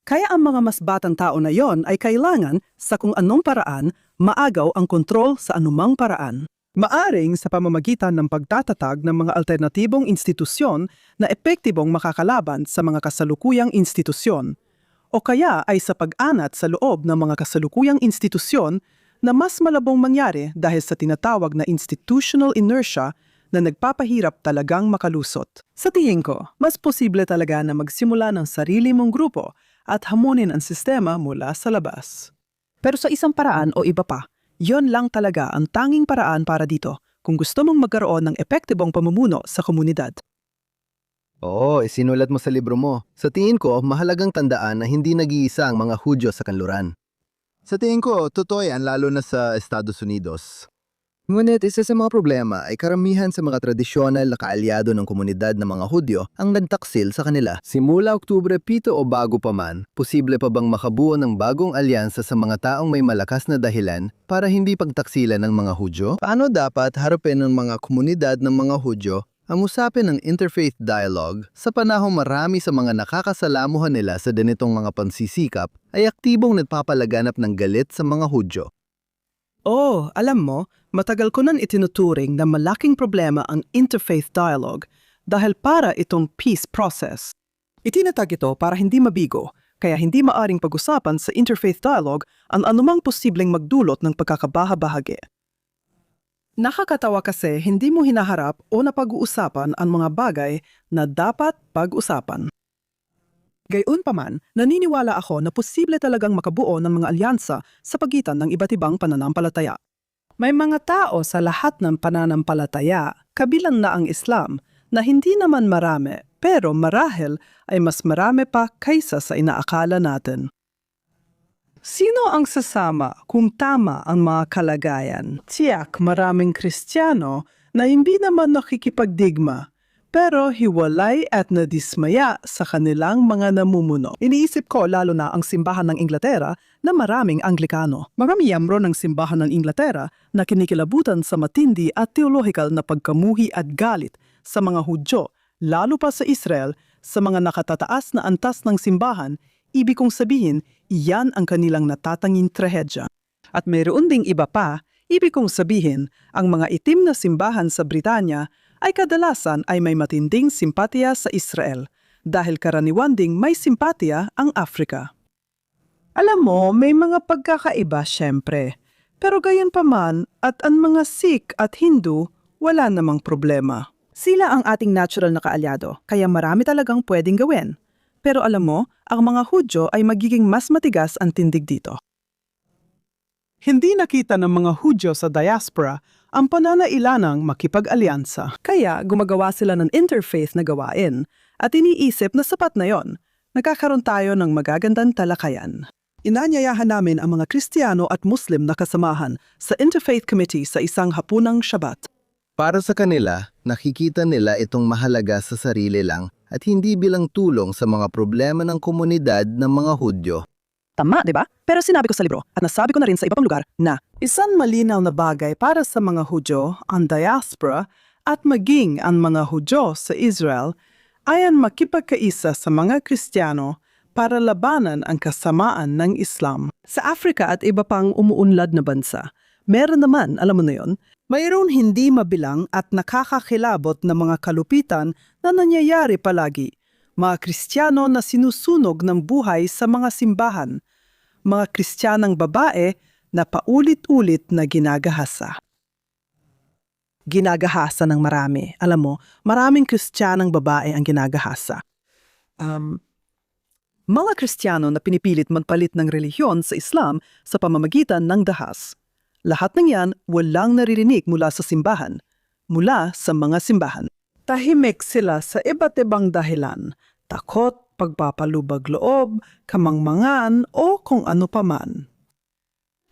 Kaya ang mga mas batang tao na yon ay kailangan sa kung anong paraan maagaw ang kontrol sa anumang paraan. Maaring sa pamamagitan ng pagtatatag ng mga alternatibong institusyon na epektibong makakalaban sa mga kasalukuyang institusyon, o kaya ay sa pag-anat sa loob ng mga kasalukuyang institusyon na mas malabong mangyari dahil sa tinatawag na institutional inertia na nagpapahirap talagang makalusot. Sa tingin ko, mas posible talaga na magsimula ng sarili mong grupo at hamunin ang sistema mula sa labas. Pero sa isang paraan o iba pa, yon lang talaga ang tanging paraan para dito kung gusto mong magkaroon ng epektibong pamumuno sa komunidad.
Oo, isinulat mo sa libro mo. Sa tingin ko, mahalagang tandaan na hindi nag-iisa ang mga Hudyo sa kanluran. Sa tingin ko, totoo yan lalo na sa Estados Unidos. Ngunit isa sa mga problema ay karamihan sa mga tradisyonal na kaalyado ng komunidad ng mga Hudyo ang nagtaksil sa kanila. Simula Oktubre 7 o bago pa man, posible pa bang makabuo ng bagong alyansa sa mga taong may malakas na dahilan para hindi pagtaksilan ng mga Hudyo? Paano dapat harapin ng mga komunidad ng mga Hudyo ang usapin ng interfaith dialogue sa panahong marami sa mga nakakasalamuhan nila sa ganitong mga pansisikap ay aktibong nagpapalaganap ng galit sa mga Hudyo?
Oh, alam mo, matagal ko nang itinuturing na malaking problema ang interfaith dialogue dahil para itong peace process. Itinatag ito para hindi mabigo, kaya hindi maaring pag-usapan sa interfaith dialogue ang anumang posibleng magdulot ng pagkakabaha-bahagi. Nakakatawa kasi hindi mo hinaharap o napag-uusapan ang mga bagay na dapat pag-usapan. Gayunpaman, naniniwala ako na posible talagang makabuo ng mga alyansa sa pagitan ng iba't ibang pananampalataya. May mga tao sa lahat ng pananampalataya, kabilang na ang Islam, na hindi naman marami, pero marahil ay mas marami pa kaysa sa inaakala natin. Sino ang sasama kung tama ang mga kalagayan? Tiyak maraming Kristiyano na hindi naman nakikipagdigma, pero hiwalay at nadismaya sa kanilang mga namumuno. Iniisip ko lalo na ang simbahan ng Inglaterra na maraming Anglikano. Marami miyembro ng simbahan ng Inglaterra na kinikilabutan sa matindi at theological na pagkamuhi at galit sa mga Hudyo, lalo pa sa Israel, sa mga nakatataas na antas ng simbahan, ibig kong sabihin, iyan ang kanilang natatanging trahedya. At mayroon ding iba pa, ibig kong sabihin, ang mga itim na simbahan sa Britanya ay kadalasan ay may matinding simpatya sa Israel, dahil karaniwan ding may simpatya ang Afrika. Alam mo, may mga pagkakaiba syempre. Pero gayon pa man, at ang mga Sikh at Hindu, wala namang problema. Sila ang ating natural na kaalyado, kaya marami talagang pwedeng gawin. Pero alam mo, ang mga Hudyo ay magiging mas matigas ang tindig dito. Hindi nakita ng mga Hudyo sa diaspora ang pananailanang makipag-alyansa. Kaya gumagawa sila ng interfaith na gawain at iniisip na sapat na yon. Nagkakaroon tayo ng magagandang talakayan. Inanyayahan namin ang mga Kristiyano at Muslim na kasamahan sa Interfaith Committee sa isang hapunang Shabbat.
Para sa kanila, nakikita nila itong mahalaga sa sarili lang at hindi bilang tulong sa mga problema ng komunidad ng mga Hudyo.
Tama, di ba? Pero sinabi ko sa libro at nasabi ko na rin sa iba pang lugar na isang malinaw na bagay para sa mga Hudyo, ang diaspora, at maging ang mga Hudyo sa Israel ay ang makipagkaisa sa mga Kristiyano para labanan ang kasamaan ng Islam. Sa Africa at iba pang umuunlad na bansa, meron naman, alam mo na yon, mayroon hindi mabilang at nakakakilabot na mga kalupitan na nangyayari palagi. Mga Kristiyano na sinusunog ng buhay sa mga simbahan. Mga Kristiyanang babae na paulit-ulit na ginagahasa. Ginagahasa ng marami. Alam mo, maraming Kristiyanang babae ang ginagahasa. Mga Kristiyano na pinipilit magpalit ng relihiyon sa Islam sa pamamagitan ng dahas. Lahat ng yan walang naririnig mula sa simbahan, mula sa mga simbahan. Tahimik sila sa iba't ibang dahilan, takot, pagpapalubag loob, kamangmangan o kung ano paman.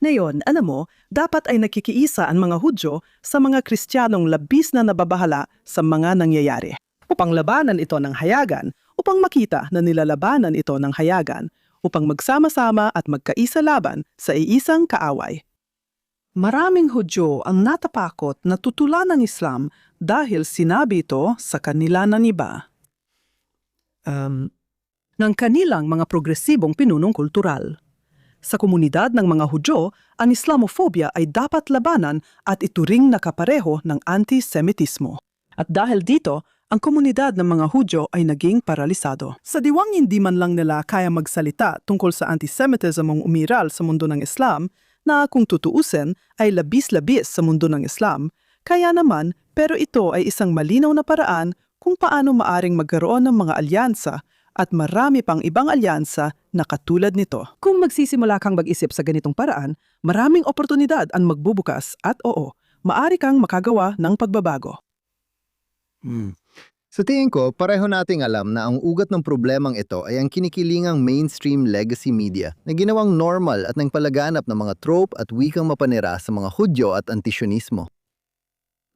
Ngayon, alam mo, dapat ay nakikiisa ang mga Hudyo sa mga Kristiyanong labis na nababahala sa mga nangyayari. Upang labanan ito ng hayagan, upang makita na nilalabanan ito ng hayagan, upang magsama-sama at magkaisa laban sa iisang kaaway. Maraming Hudyo ang natapakot na tutulan ng Islam dahil sinabi ito sa kanila ng iba. Ng kanilang mga progresibong pinunong kultural. Sa komunidad ng mga Hudyo, ang Islamophobia ay dapat labanan at ituring na kapareho ng antisemitismo. At dahil dito, ang komunidad ng mga Hudyo ay naging paralisado. Sa diwang hindi man lang nila kaya magsalita tungkol sa antisemitism ang umiral sa mundo ng Islam, na kung tutuusin ay labis-labis sa mundo ng Islam, kaya naman pero ito ay isang malinaw na paraan kung paano maaring magkaroon ng mga alyansa at marami pang ibang alyansa na katulad nito. Kung magsisimula kang mag-isip sa ganitong paraan, maraming oportunidad ang magbubukas at oo, maari kang makagawa ng pagbabago.
Sa tingin ko, pareho nating alam na ang ugat ng problemang ito ay ang kinikilingang mainstream legacy media na ginawang normal at nagpalaganap ng mga trope at wikang mapanira sa mga Hudyo at antisyonismo.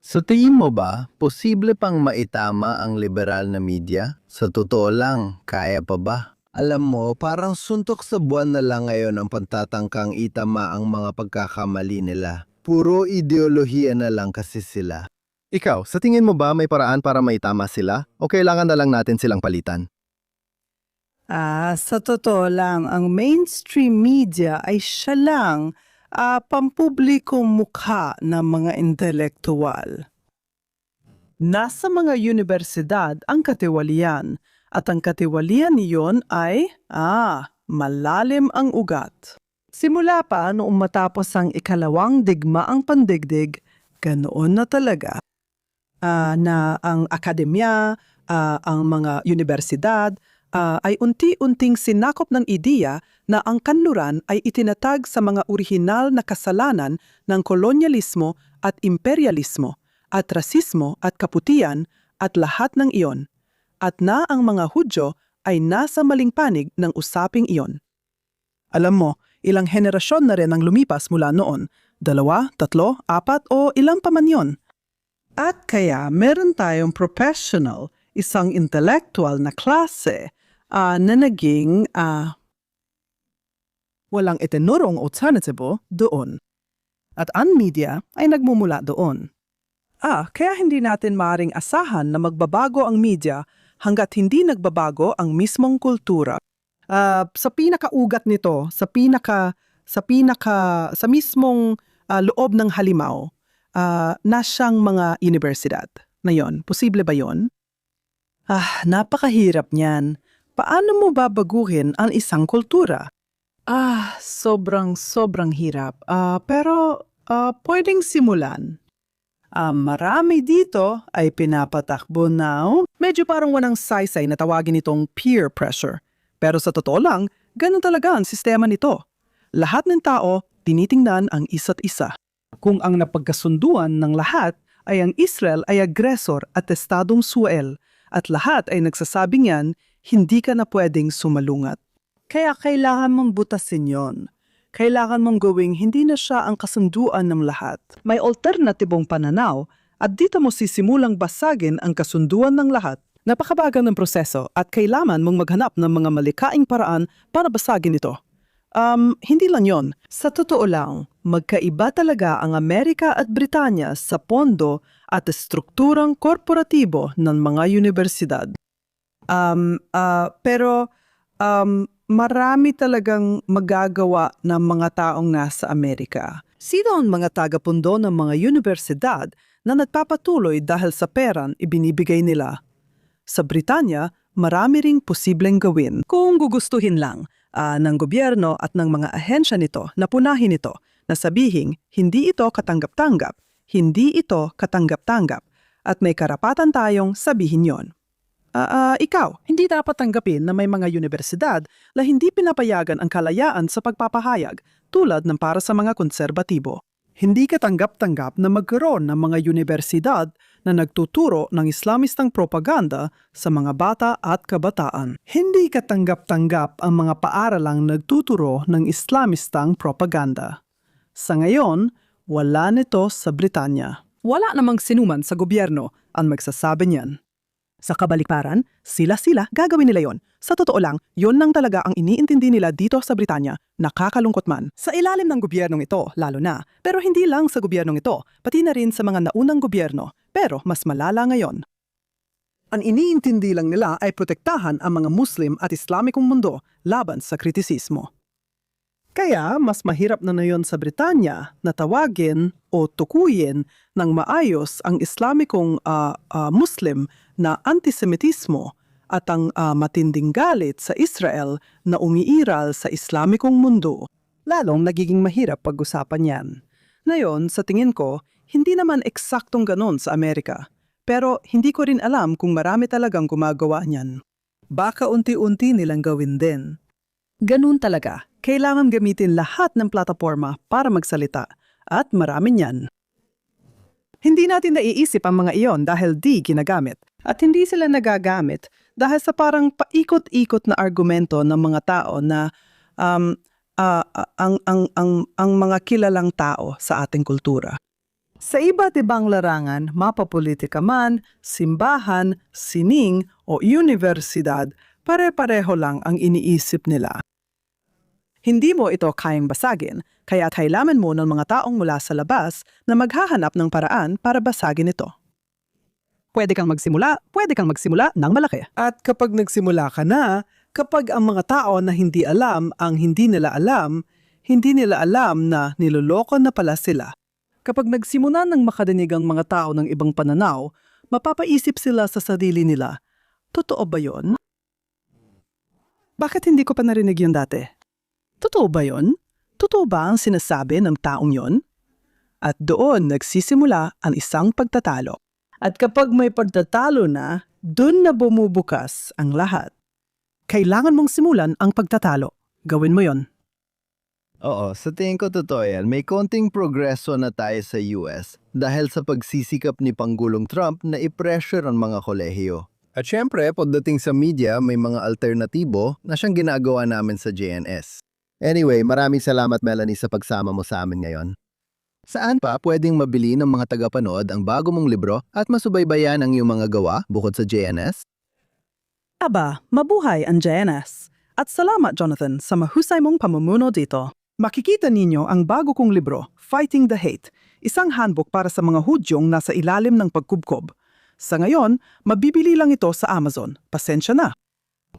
Sa tingin mo ba, posible pang maitama ang liberal na media? Sa totoo lang, kaya pa ba? Alam mo, parang suntok sa buwan na lang ngayon ang pantatangkang itama ang mga pagkakamali nila. Puro ideolohiya na lang kasi sila. Ikaw, sa tingin mo ba may paraan para maitama sila o kailangan na lang natin silang palitan?
Sa totoo lang, ang mainstream media ay siya lang pampublikong mukha ng mga intelektual. Nasa mga universidad ang katiwalian at ang katiwalian niyon ay, malalim ang ugat. Simula pa noong matapos ang ikalawang digmaang pandigdig, ganoon na talaga. Na ang akademya, ang mga universidad, ay unti-unting sinakop ng ideya na ang kanluran ay itinatag sa mga orihinal na kasalanan ng kolonyalismo at imperialismo, at rasismo at kaputian at lahat ng iyon, at na ang mga Hudyo ay nasa maling panig ng usaping iyon. Alam mo, ilang henerasyon na rin ang lumipas mula noon, 2, 3, 4 o ilang pa man yon. At kaya meron tayong professional, isang intellectual na klase na naging walang itinurong alternatibo doon. At ang media ay nagmumula doon. Kaya hindi natin maaring asahan na magbabago ang media hanggat hindi nagbabago ang mismong kultura. Sa pinakaugat nito, sa mismong loob ng halimaw, na siyang mga universidad na yon. Posible ba yon? Napakahirap niyan. Paano mo babaguhin ang isang kultura? Sobrang hirap. Pero pwedeng simulan. Marami dito ay pinapatakbo now. Medyo parang walang saysay na tawagin itong peer pressure. Pero sa totoo lang, ganun talaga ang sistema nito. Lahat ng tao, tinitingnan ang isa't isa. Kung ang napagkasunduan ng lahat ay ang Israel ay agresor at estadong suel, at lahat ay nagsasabing yan, hindi ka na pwedeng sumalungat. Kaya kailangan mong butasin yon. Kailangan mong gawing hindi na siya ang kasunduan ng lahat. May alternatibong pananaw at dito mo sisimulang basagin ang kasunduan ng lahat. Napakabagal ng proseso at kailangan mong maghanap ng mga malikaing paraan para basagin ito. Hindi lang yon. Sa totoo lang, magkaiba talaga ang Amerika at Britanya sa pondo at strukturang korporatibo ng mga universidad. Pero marami talagang magagawa ng mga taong nasa Amerika. Sino ang mga tagapundo ng mga universidad na nagpapatuloy dahil sa perang ibinibigay nila? Sa Britanya, marami ring posibleng gawin kung gugustuhin lang ng gobyerno at ng mga ahensya nito na punahin ito na sabihing hindi ito katanggap-tanggap, hindi ito katanggap-tanggap at may karapatan tayong sabihin yon. Ikaw, hindi dapat tanggapin na may mga universidad na hindi pinapayagan ang kalayaan sa pagpapahayag tulad ng para sa mga konserbatibo. Hindi katanggap-tanggap na magkaroon ng mga universidad na nagtuturo ng Islamistang propaganda sa mga bata at kabataan. Hindi katanggap-tanggap ang mga paaralang nagtuturo ng Islamistang propaganda. Sa ngayon, wala nito sa Britanya. Wala namang sinuman sa gobyerno ang magsasabi niyan. Sa kabaliktaran, sila gagawin nila yon. Sa totoo lang, yon lang talaga ang iniintindi nila dito sa Britanya, nakakalungkot man. Sa ilalim ng gobyernong ito, lalo na. Pero hindi lang sa gobyernong ito, pati na rin sa mga naunang gobyerno, pero mas malala ngayon. Ang iniintindi lang nila ay protektahan ang mga Muslim at Islamikong mundo laban sa kritisismo. Kaya mas mahirap na ngayon sa Britanya na tawagin o tukuyin ng maayos ang Islamikong Muslim na antisemitismo at ang matinding galit sa Israel na umiiral sa Islamikong mundo. Lalong nagiging mahirap pag-usapan yan. Ngayon, sa tingin ko, hindi naman eksaktong ganon sa Amerika. Pero hindi ko rin alam kung marami talagang gumagawa niyan. Baka unti-unti nilang gawin din. Ganun talaga. Kailangan gamitin lahat ng plataforma para magsalita at marami niyan. Hindi natin naiisip ang mga iyon dahil di ginagamit at hindi sila nagagamit dahil sa parang paikot-ikot na argumento ng mga tao na ang mga kilalang tao sa ating kultura. Sa iba't ibang larangan, mapapolitika man, simbahan, sining o universidad, pare-pareho lang ang iniisip nila. Hindi mo ito kayang basagin, kaya kailangan mo ng mga taong mula sa labas na maghahanap ng paraan para basagin ito. Pwede kang magsimula ng malaki. At kapag nagsimula ka na, kapag ang mga tao na hindi alam ang hindi nila alam na niloloko na pala sila. Kapag nagsimula ng makadinig ang mga tao ng ibang pananaw, mapapaisip sila sa sarili nila, totoo ba yon? Bakit hindi ko pa narinig yun dati? Totoo ba yon? Totoo ba ang sinasabi ng taong yon? At doon nagsisimula ang isang pagtatalo. At kapag may pagtatalo na, doon na bumubukas ang lahat. Kailangan mong simulan ang pagtatalo. Gawin mo yon.
Oo, sa tingin ko totoo yan. May konting progreso na tayo sa US dahil sa pagsisikap ni Pangulong Trump na i-pressure ang mga kolehiyo. At syempre, pagdating sa media, may mga alternatibo na siyang ginagawa namin sa JNS. Anyway, maraming salamat Melanie sa pagsama mo sa amin ngayon. Saan pa pwedeng mabili ng mga tagapanood ang bago mong libro at masubaybayan ang iyong mga gawa bukod sa JNS?
Aba, mabuhay ang JNS. At salamat Jonathan sa mahusay mong pamumuno dito. Makikita ninyo ang bago kong libro, Fighting the Hate, isang handbook para sa mga Hudyong nasa ilalim ng pagkubkob. Sa ngayon, mabibili lang ito sa Amazon. Pasensya na.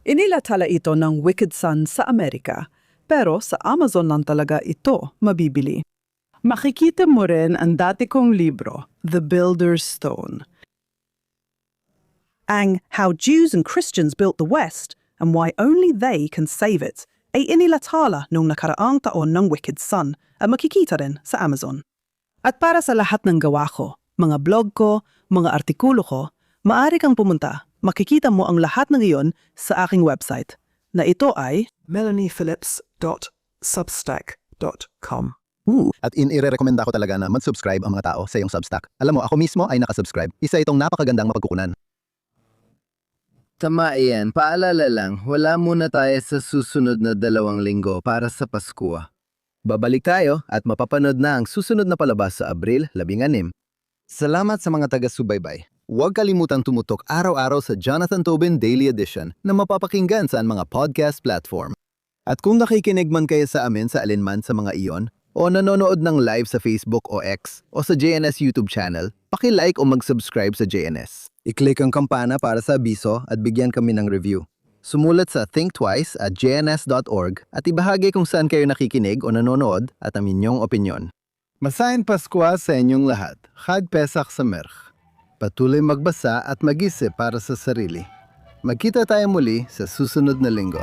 Inilathala ito ng Wicked Sun sa Amerika, pero sa Amazon lang talaga ito mabibili. Makikita mo rin ang dati kong libro, The Builder's Stone. Ang How Jews and Christians Built the West and Why Only They Can Save It ay inilathala noong nakaraang taon ng Wicked Sun at makikita rin sa Amazon. At para sa lahat ng gawa ko, mga blog ko, mga artikulo ko, maaari kang pumunta. Makikita mo ang lahat ng iyon sa aking website, na ito ay
melaniephillips.substack.com.
At ire-recommenda ko talaga na mag-subscribe ang mga tao sa iyong Substack. Alam mo, ako mismo ay nakasubscribe. Isa itong napakagandang mapagkukunan.
Tama iyan, paalala lang, wala muna tayo sa susunod na 2 linggo para sa Pasko.
Babalik tayo at mapapanood na ang susunod na palabas sa Abril 16.
Salamat sa mga taga-subaybay.
Huwag kalimutang tumutok araw-araw sa Jonathan Tobin Daily Edition na mapapakinggan sa mga podcast platform. At kung nakikinig man kayo sa amin sa alinman sa mga iyon, o nanonood ng live sa Facebook o X o sa JNS YouTube channel, paki-like o mag-subscribe sa JNS.
I-click ang kampana para sa abiso at bigyan kami ng review. Sumulat sa thinktwice@jns.org at ibahagi kung saan kayo nakikinig o nanonood at ang inyong opinyon.
Masayang Pasko sa inyong lahat. Chag Pesach Samerch. Patuloy magbasa at mag-isip para sa sarili. Magkita tayo muli sa susunod na linggo.